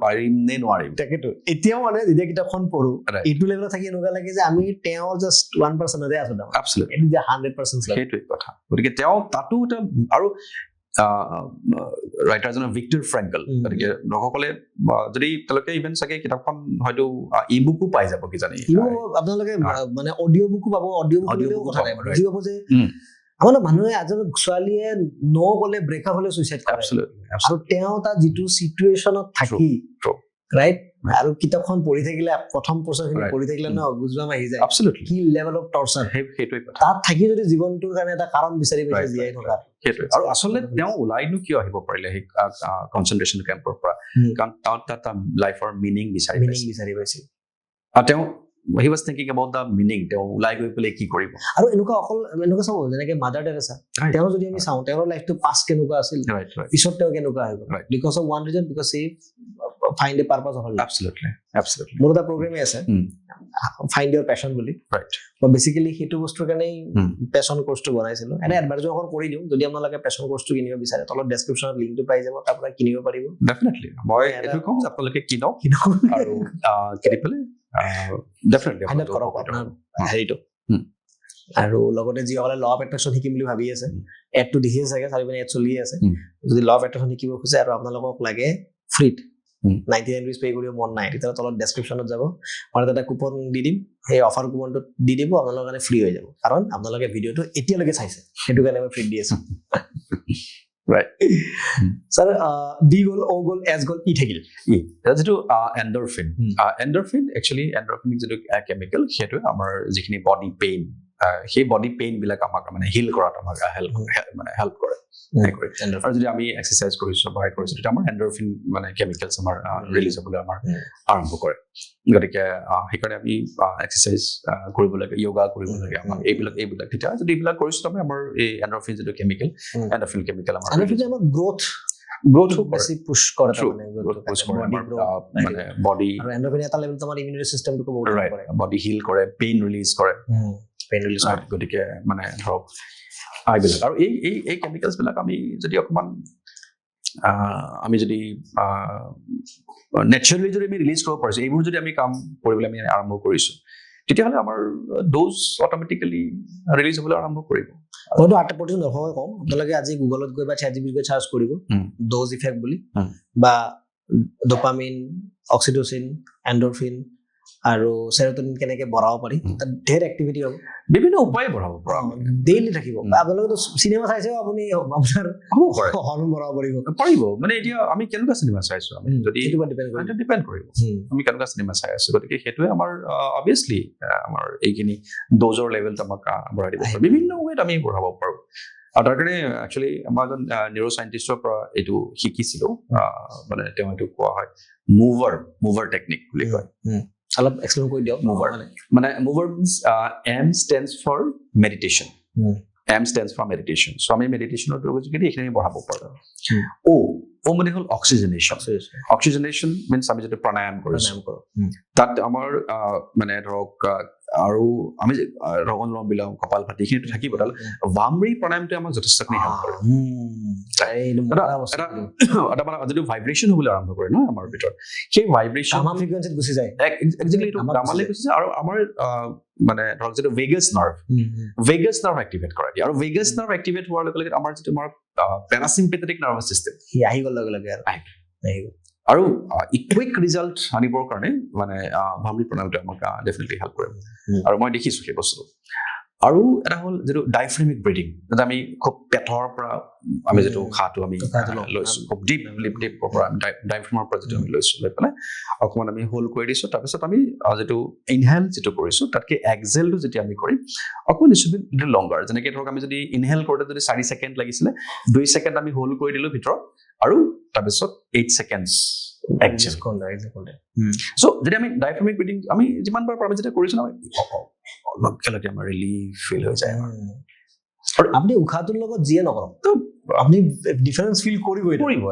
পাৰিম নে নোৱাৰিম তাকেতো এতিয়াও মানে যেতিয়া কিতাপখন পঢ়ো এইটো লেভেলত থাকি এনেকুৱা লাগে যে আমি তেওঁ জাষ্ট 1%তে আছো absolutely যে 100% সেইটোৱে কথা গতিকে তেওঁ তাতো এটা আৰু ৰাইটাৰজনৰ ভিক্টৰ ফ্ৰেংকল গতিকে দৰ্শকসকলে যদি তেওঁলোকে ইভেন চাগে কিতাপখন হয়তো ই বুকো পাই যাব কিজানি আপোনালোকে মানে অডিঅ' বুকো পাব অডিঅ' বুক কথা নাই বুজি পাব যে আমাৰ মানুহে এজন ছোৱালীয়ে ন গ'লে ব্ৰেকআপ হ'লে ছুইচাইড কৰে আৰু তেওঁ তাৰ যিটো চিটুৱেশ্যনত থাকি ৰাইট আৰু কিতাপখন পঢ়ি থাকিলে প্ৰথম প্ৰশ্নখিনি পঢ়ি থাকিলে ন গুজবাম আহি যায় কি লেভেল অফ টৰ্চাৰ সেইটোৱে তাত থাকি যদি জীৱনটোৰ কাৰণে এটা কাৰণ বিচাৰি পাইছে জীয়াই থকা সেইটোৱে আৰু আচলতে তেওঁ ওলাইনো কিয় আহিব পাৰিলে সেই কনচেন্ট্ৰেশ্যন কেম্পৰ পৰা কাৰণ তাত এটা লাইফৰ মিনিং বিচাৰি পাইছিল আৰু তেওঁ he was thinking about the meaning তেওঁ ওলাই গৈ পেলাই কি কৰিব আৰু এনেকুৱা চাব যেনেকে মাদাৰ টেৰেছা তেওঁ যদি আমি চাওঁ তেওঁৰ লাইফটো পাষ্ট কেনেকুৱা আছিল পিছত তেওঁ কেনেকুৱা হৈ গ'ল because of one reason because he find a purpose of life absolutely মোৰ এটা প্ৰগ্ৰামে আছে ফাইণ্ড ইয়ৰ পেশ্যন বুলি ৰাইট মই বেচিকেলি সেইটো বস্তুৰ কাৰণেই পেশ্যন কোৰ্চটো বনাইছিলোঁ এনে এডভাৰটাইজ অকণ কৰি দিওঁ যদি আপোনালোকে পেশ্যন কোৰ্চটো কিনিব বিচাৰে তলত ডেছক্ৰিপশ্যনত লিংকটো পাই যাব তাৰ পৰা কিনিব পাৰিব ডেফিনেটলি মই এইটো ক'ম যে আপোনালোকে কিনক আৰু কিনি পেলাই ডেফিনেটলি ফাইণ্ড আউট কৰক আপোনাৰ হেৰিটো আৰু লগতে যিসকলে ল অফ এট্ৰেকশ্যন শিকিম বুলি ভাবি আছে এডটো দেখিছে চাগে চাৰি এড চলিয়ে আছে যদি ল অফ এট্ৰেকশ্যন শিকিব খোজে আৰু আপোনালোকক লাগে ফ্ৰীত 99 rupees পে' কৰিব মন নাই তেতিয়া তলত ডেছক্ৰিপশ্যনত যাব মই এটা কুপন দি দিম সেই অফাৰ কুপনটো দি দিব আপোনালোকৰ কাৰণে ফ্ৰী হৈ যাব কাৰণ আপোনালোকে ভিডিঅ'টো এতিয়ালৈকে চাইছে সেইটো কাৰণে মই ফ্ৰী দি আছোঁ ৰাইট ছাৰ ডি গ'ল অ' গ'ল এছ গ'ল ই থাকিল যিটো এণ্ডৰফিন একচুৱেলি এণ্ডৰফিন যিটো কেমিকেল সেইটোৱে আমাৰ যিখিনি বডি পেইন সেই বডি পেইন বিলাক আমাক মানে হিল কৰাত আমাক হেল্প কৰে আৰু যদি আমি এক্সাৰচাইজ কৰিছো বা কৰিছো তেতিয়া আমাৰ এণ্ডৰফিন মানে কেমিকেলছ আমাৰ ৰিলিজ হ'বলৈ আমাৰ আৰম্ভ কৰে গতিকে সেইকাৰণে আমি এক্সাৰচাইজ কৰিব লাগে য়োগা কৰিব লাগে আমাৰ এইবিলাক তেতিয়া যদি এইবিলাক কৰিছো তাৰমানে আমাৰ এই এণ্ডৰফিন যিটো কেমিকেল এণ্ডৰফিন কেমিকেল আমাৰ গ্ৰোথ বেছি পুশ কৰে মানে বডি আৰু এণ্ডৰফিন এটা লেভেল তোমাৰ ইমিউনিটি চিষ্টেমটো বহুত কৰে বডি হিল কৰে পেইন ৰিলিজ কৰে গতিকে মানে ধৰক এইবিলাক আৰু এই কেমিকেলছ বিলাক আমি যদি অকমান আমি যদি নেচাৰেলি যদি আমি ৰিলিজ কৰিব পাৰিছো এইবোৰ যদি আমি কাম কৰিবলৈ আমি আৰম্ভ কৰিছো তেতিয়াহ'লে আমাৰ ড'জ অট'মেটিকেলি ৰিলিজ হ'বলৈ আৰম্ভ কৰিব মইতো 8% নকওঁ আপোনালোকে আজি গুগলত গৈ বা ChatGPT গৈ চাৰ্চ কৰিব ড'জ ইফেক্ট বুলি বা ডোপামিন অক্সিটোচিন এণ্ডৰফিন আৰু সেৰোটোনিন কেনেকৈ বঢ়াব পাৰি তাত ঢেৰ এক্টিভিটি হ'ব বিভিন্ন উপায়ে বঢ়াব পৰা ডেইলি থাকিব আপোনালোকে চিনেমা চাইছেও আপুনি আপোনাৰ হৰমন বঢ়াব পাৰিব মানে এতিয়া আমি কেনেকুৱা চিনেমা চাইছো আমি যদি ডিপেণ্ড কৰিব আমি কেনেকুৱা চিনেমা চাই আছো গতিকে সেইটোৱে আমাৰ অবভিয়াছলি আমাৰ এইখিনি ড'জৰ লেভেলটো আমাক বঢ়াই দিব পাৰে বিভিন্ন ৱেত আমি বঢ়াব পাৰোঁ আৰু তাৰ কাৰণে একচুৱেলি আমাৰ এজন নিউৰ' চাইণ্টিষ্টৰ পৰা এইটো শিকিছিলোঁ মানে তেওঁ এইটো কোৱা হয় মুভাৰ টেকনিক বুলি কয় অলপ এক্সপ্লেইন কৰি দিয়ক মানে mover means M stands for meditation M stands for meditation so' আমি মেডিটেশ্যনৰ যোগেদি এইখিনি বঢ়াব পাৰোঁ অ' মানে হ'ল অক্সিজেনেশ্যন মিনছ আমি যিটো প্ৰাণায়াম কৰিছোঁ তাত আমাৰ মানে ধৰক আৰু আমি অনুলম বিলোম কপাল ভাতি এইখিনিতো থাকিব তাত ভামৰি প্ৰাণায়ামটোৱে আমাক যথেষ্টখিনি হেল্প কৰে এটা মানে যিটো ভাইব্ৰেশ্যন হ'বলৈ আৰম্ভ কৰে ন আমাৰ ভিতৰত সেই ভাইব্ৰেশ্যন ফ্ৰিকুৱেঞ্চিত গুচি যায় একজেক্টলি এইটো গামালে গুচি যায় আৰু আমাৰ মানে ধৰক যিটো ভেগাছ নাৰ্ভ এক্টিভেট কৰে আৰু ভেগাছ নাৰ্ভ এক্টিভেট হোৱাৰ লগে লগে আমাৰ যিটো আমাৰ পেৰাচিম্পেথেটিক নাৰ্ভাছ চিষ্টেম আহি গ'ল লগে লগে আৰু কুইক ৰিজাল্ট আনিবৰ কাৰণে মানে ভামৰি প্ৰণায়ামটো আমাক ডেফিনেটলি হেল্প কৰে আৰু মই দেখিছোঁ সেই বস্তুটো আৰু এটা হ'ল যিটো ডাইফ্ৰেমিক ব্ৰিডিং যাতে আমি খুব পেটৰ পৰা আমি যিটো উশাহটো আমি লৈছোঁ খুব ডিপ পৰা ডাইফ্ৰেমৰ পৰা যিটো আমি লৈছোঁ লৈ পেলাই অকণমান আমি হোল্ড কৰি দিছোঁ তাৰপিছত আমি যিটো ইনহেল যিটো কৰিছোঁ তাতকৈ এক্সেলটো যেতিয়া আমি কৰিম অকণমান ইটছ লংগাৰ যেনেকৈ ধৰক আমি যদি ইনহেল কৰোঁতে যদি 4 ছেকেণ্ড লাগিছিলে 2 ছেকেণ্ড আমি হোল্ড কৰি দিলোঁ ভিতৰত আৰু তাৰপিছত 8 ছেকেণ্ডছ এক্সেল চ' যদি আমি ডাইফ্ৰেমিক ব্ৰিডিং আমি যিমান বাৰ আমি যেতিয়া কৰিছোঁ অলপ খেলতে আমাৰ ৰিলিফ ফিল হৈ যায় আৰু আপুনি উশাহটোৰ লগত যিয়ে নকৰক তো আপুনি ডিফাৰেঞ্চ ফিল কৰিব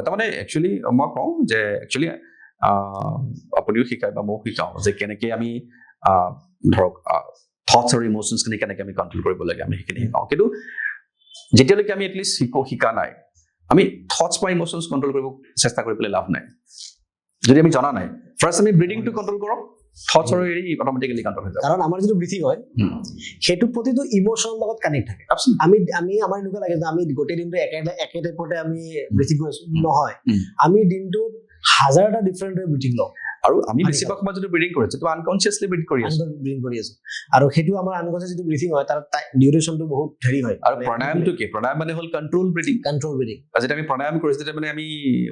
তাৰমানে একচুৱেলি মই কওঁ যে একচুৱেলি আপুনিও শিকায় বা ময়ো শিকাওঁ যে কেনেকৈ আমি ধৰক থটছ আৰু ইম'চনছখিনি কেনেকৈ আমি কণ্ট্ৰল কৰিব লাগে আমি সেইখিনি শিকাওঁ কিন্তু যেতিয়ালৈকে আমি এটলিষ্ট শিকা নাই আমি থটছ বা ইম'চনছ কণ্ট্ৰল কৰিব চেষ্টা কৰি পেলাই লাভ নাই যদি আমি জনা নাই ফাৰ্ষ্ট আমি ব্ৰিডিংটো কণ্ট্ৰল কৰক থটছ আৰু হেৰি অট'মেটিকেলি কণ্ট্ৰল হৈ যাব কাৰণ আমাৰ যিটো ব্ৰিথিং হয় সেইটো প্ৰতিটো ইম'চনৰ লগত কানেক্ট থাকে আমি আমাৰ এনেকুৱা লাগে যে আমি গোটেই দিনটো একে টাইপতে আমি ব্ৰিথিং কৰি আছো নহয় আমি দিনটোত হাজাৰটা ডিফাৰেণ্ট ৱে ব্ৰিথিং লওঁ আৰু আমি বেছিভাগ সময় যিটো ব্ৰিডিং কৰিছোঁ সেইটো আনকনচিয়াছলি ব্ৰিথ কৰি আছো আৰু সেইটো আমাৰ আনকনচিয়াছ যিটো ব্ৰিথিং হয় তাৰ ডিউৰেশ্যনটো বহুত হেৰি হয় আৰু প্ৰাণায়ামটো কি প্ৰাণায়াম মানে হ'ল কণ্ট্ৰল ব্ৰিডিং যেতিয়া আমি প্ৰাণায়াম কৰিছোঁ তেতিয়া মানে আমি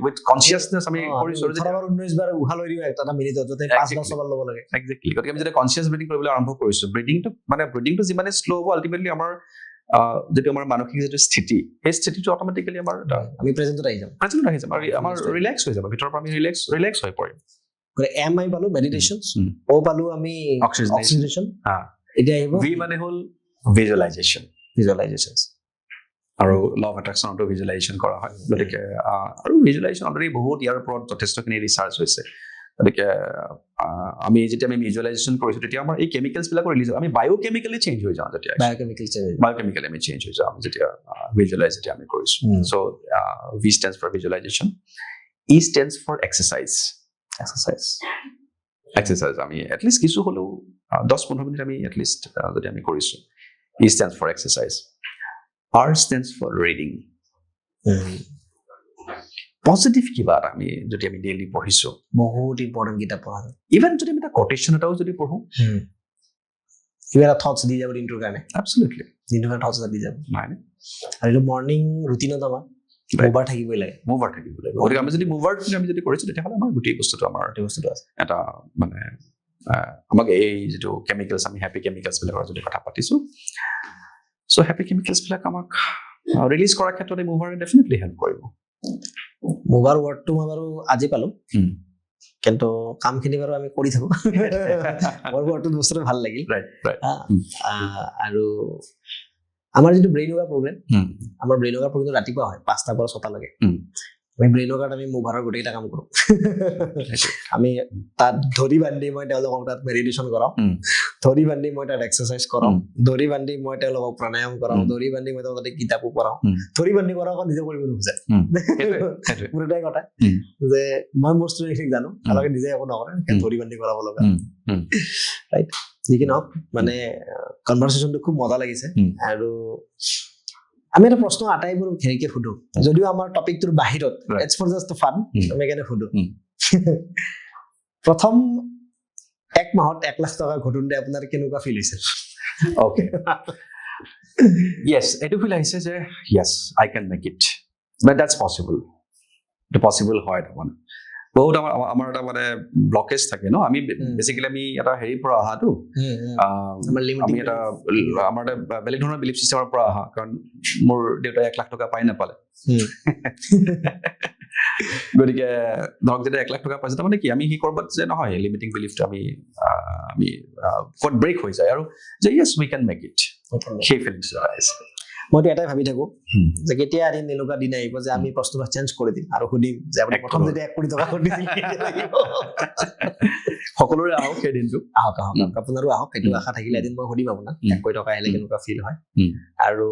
উইথ কনচিয়াছনেছ আমি কৰিছোঁ 19 বাৰ উশাহ লৈ দিওঁ এটা মিনিটত যাতে 5 বাৰ ল'ব লাগে একজেক্টলি গতিকে আমি যেতিয়া কনচিয়াছ ব্ৰিডিং কৰিবলৈ আৰম্ভ কৰিছোঁ ব্ৰিডিংটো যিমানে শ্ল' হ'ব আল্টিমেটলি আমাৰ যিটো আমাৰ মানসিক যিটো স্থিতি সেই স্থিতিটো অট'মেটিকেলি আমাৰ আমি প্ৰেজেণ্টত আহি যাম আৰু আমাৰ ৰিলেক্স হৈ যাব ভিতৰৰ পৰা আমি ৰিলেক্স হৈ পৰিম এম আই পালো মেডিটেশ্যন অ পালো আমি অক্সিজেনেশ্যন এতিয়া আহিব ভি মানে হ'ল ভিজুৱেলাইজেশ্যন আৰু ল অফ এট্ৰেকশ্যনতো ভিজুৱেলাইজেশ্যন কৰা হয় গতিকে আৰু ভিজুৱেলাইজেশ্যন অলৰেডি বহুত ইয়াৰ ওপৰত যথেষ্টখিনি ৰিচাৰ্চ হৈছে গতিকে আমি যেতিয়া আমি ভিজুৱেলাইজেশ্যন কৰিছোঁ তেতিয়া আমাৰ এই কেমিকেলছবিলাক ৰিলিজ হয়, আমি বায়'কেমিকেলি চেঞ্জ হৈ যাওঁ যেতিয়া বায়'কেমিকেলি আমি চেঞ্জ হৈ যাওঁ যেতিয়া ভিজুৱেলাইজ যেতিয়া আমি কৰিছোঁ। চ' V stands for visualization, E stands for exercise আমি এটলিষ্ট কিছু হ'লেও 10-15 মিনিট আমি এটলিষ্ট যদি আমি কৰিছোঁ। E stands for exercise, R stands for reading, positive কিবা এটা আমি যদি আমি ডেইলি পঢ়িছোঁ, বহুত ইম্পৰ্টেণ্ট কিতাপ পঢ়া, ইভেন যদি আমি এটা কোটেশ্যন এটাও যদি পঢ়োঁ, কিবা এটা থটছ দি যাব দিনটোৰ কাৰণে, এবছলিউটলি দিনটোৰ কাৰণে থটছ এটা দি যাব। নাই আৰু এইটো মৰ্ণিং ৰুটিনত আমাৰ মুভাৰ থাকিবই লাগে, গতিকে আমি যদি মুভাৰ আমি যদি কৰিছোঁ তেতিয়াহ'লে আমাৰ গোটেই বস্তুটো আমাৰ আছে এটা মানে আমাক এই যিটো কেমিকেলছ আমি হেপী কেমিকেলছবিলাকৰ যদি কথা পাতিছোঁ, চ' হেপী কেমিকেলছবিলাক আমাক ৰিলিজ কৰাৰ ক্ষেত্ৰত এই মুভাৰে ডেফিনেটলি হেল্প কৰিব। মুভাৰ ৱৰ্ডটো মই বাৰু আজি পালো, কিন্তু কামখিনি বাৰু আমি কৰি থাকো। মোৰ ৱৰ্ডটো বস্তুটো ভাল লাগিল। আৰু আমাৰ যিটো ব্ৰেইন য়োগা প্ৰগ্ৰেম, আমাৰ ব্ৰেইন য়োগা প্ৰগ্ৰেমটো ৰাতিপুৱা হয় 5টাৰ পৰা 6টালৈকে। আমি ব্ৰেইন য়োগাত আমি মুভাৰৰ গোটেইকেইটা কাম কৰোঁ। আমি তাত ধৰি বান্ধি মই তেওঁলোকক তাত মেডিটেশ্যন কৰাওঁ, ধৰি বান্ধি মই তাত এক্সাৰচাইজ কৰাওঁ, ধৰি বান্ধি মই তেওঁলোকক প্ৰাণায়াম কৰাওঁ, ধৰি বান্ধি মই তেওঁলোকক কিতাপো পঢ়াওঁ। ধৰি বান্ধি কৰাওঁ নিজে কৰিব নোখোজে, মোৰ এটাই কথা যে মই মোৰ ষ্টুডেণ্টখিনিক জানো, তেওঁলোকে নিজে একো নকৰে, ধৰি বান্ধি কৰাব লগা। ৰাইট, যি কি নহওক মানে কনভাৰচেশ্যনটো খুব মজা লাগিছে। আৰু আমি এটা প্ৰশ্ন আটাইবোৰ হেৰিকে সুধো, যদিও আমাৰ টপিকটোৰ বাহিৰত, ইটছ ফৰ জাষ্ট ফান, আমি কেনে সুধো প্ৰথম 1 মাহত 1 লাখ টকা ঘটোতে আপোনাৰ কেনেকুৱা ফিল হৈছে? অ'কে, য়েছ, এইটো ফিল আহিছে যে yes I can make it, but that's possible, এইটো পচিবল হয়। তাৰমানে বহুত আমাৰ এটা মানে ব্লকেজ থাকে ন, আমি বেচিকেলি আমি এটা হেৰিৰ পৰা অহাটো, আমি এটা আমাৰ এটা বেলেগ ধৰণৰ বিলিফ চিষ্টেমৰ পৰা অহা, কাৰণ মোৰ দেউতাই 1 লাখ টকা পাই নাপালে। গতিকে ধৰক যেতিয়া 1 লাখ টকা পাইছে, তাৰমানে কি আমি সি কৰবাত যে নহয় লিমিটিং বিলিফটো আমি ক'ত ব্ৰেক হৈ যায় আৰু যে য়েছ উই কেন মেক ইট, সেই ফিলিংছটো আহিছে। মইতো এটাই ভাবি থাকো যে কেতিয়া এদিন এনেকুৱা দিন আহিব যে আমি প্ৰশ্নটো চেঞ্জ কৰি দিম আৰু সুধিম যে আপুনি প্ৰথম যেতিয়া 1 কোটি টকা সুধিছিল সকলোৰে আহক সেই দিনটো, আহক আপোনাৰো আহক, সেইটো আশা থাকিলে এদিন মই সুধিম আপোনাক 1 কোটি টকা আহিলে কেনেকুৱা ফিল হয়। আৰু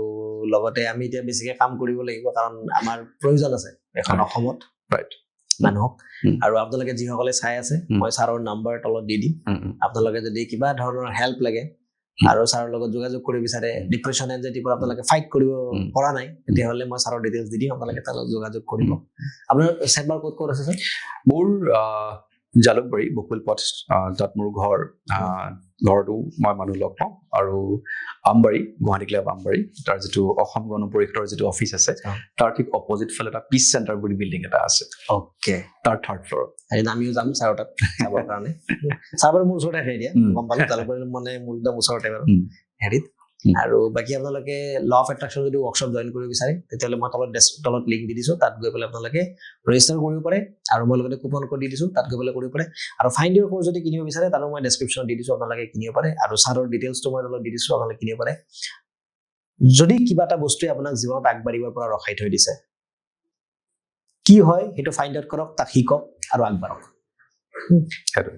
লগতে আমি এতিয়া বেছিকে কাম কৰিব লাগিব, কাৰণ আমাৰ প্ৰয়োজন আছে এখন অসমত মানুহক। আৰু আপোনালোকে যিসকলে চাই আছে, মই ছাৰৰ নাম্বাৰ তলত দি দিম, আপোনালোকে যদি কিবা ধৰণৰ হেল্প লাগে আৰু ছাৰৰ লগত যোগাযোগ কৰিব বিচাৰে, ডিপ্ৰেশ্যন এনজাইটিৰ পৰা আপোনালোকে ফাইট কৰিব পৰা নাই, তেতিয়াহ'লে মই ছাৰৰ ডিটেইলছ দি দিম, আপোনালোকে তাৰ লগত যোগাযোগ কৰিব। আপোনাৰ চেম্বাৰ ক'ত আছে ছাৰ? মোৰ জালুকবাৰী বকুল পথ, তাত মোৰ ঘৰটো মই মানুহ লগ পাওঁ। আৰু আমবাৰী, গুৱাহাটী ক্লাব আমবাৰী, তাৰ যিটো অসম গণ পৰিষদৰ যিটো অফিচ আছে, তাৰ ঠিক অপজিট ফালে এটা পিচ চেণ্টাৰ বুলি বিল্ডিং এটা আছে। অ'কে, তাৰ 3rd ফ্ল'ৰত আমিও যাম ছাৰৰ তাত চাবৰ কাৰণে। ছাৰ বাৰু মোৰ ওচৰতে থাকে, এতিয়া গম পালো জালুকবাৰী মানে মোৰ একদম ওচৰতে বাৰু হেৰিত। আৰু বাকী আপোনালোকে ল অফ এট্ৰাকশ্যন যদি ৱৰ্কশ্বপ জইন কৰিব বিচাৰে, তেতিয়াহ'লে মই তলত লিংক দি দিছোঁ, তাত গৈ পেলাই আপোনালোকে ৰেজিষ্টাৰ কৰিব পাৰে। আৰু মই লগতে কুপন কোড দি দিছোঁ, তাত গৈ পেলাই কৰিব পাৰে। আৰু ফাইণ্ড ইয়ৰ কোৰ্ছ যদি কিনিব বিচাৰে, তাৰো মই ডেছক্ৰিপশ্যনত দি দিছোঁ, আপোনালোকে কিনিব পাৰে। আৰু ছাৰৰ ডিটেইলছটো মই তলত দি দিছোঁ, আপোনালোকে কিনিব পাৰে। যদি কিবা এটা বস্তুৱে আপোনাক জীৱনত আগবাঢ়িবৰ পৰা ৰখাই থৈ দিছে, কি হয় সেইটো ফাইণ্ড আউট কৰক, তাক শিকক আৰু আগবাঢ়ক।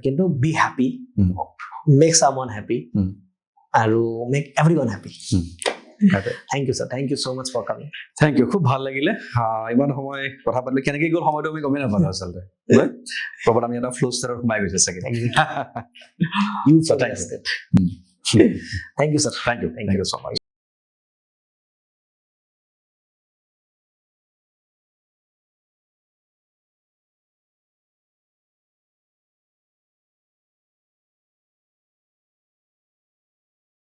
কিন্তু be happy, make someone happy, আৰু make everyone happy. Thank you sir, thank you so' much for coming. Thank you, খুব ভাল লাগিলে। ইমান সময় কথা পাতিলো, কেনেকৈ গ'ল সময়টো আমি গমেই নাপালো আচলতে। ক'ৰবাত আমি এটা ফ্ল' ষ্টেটত সোমাই গৈছে চাগে। Thank you sir, thank you so' much.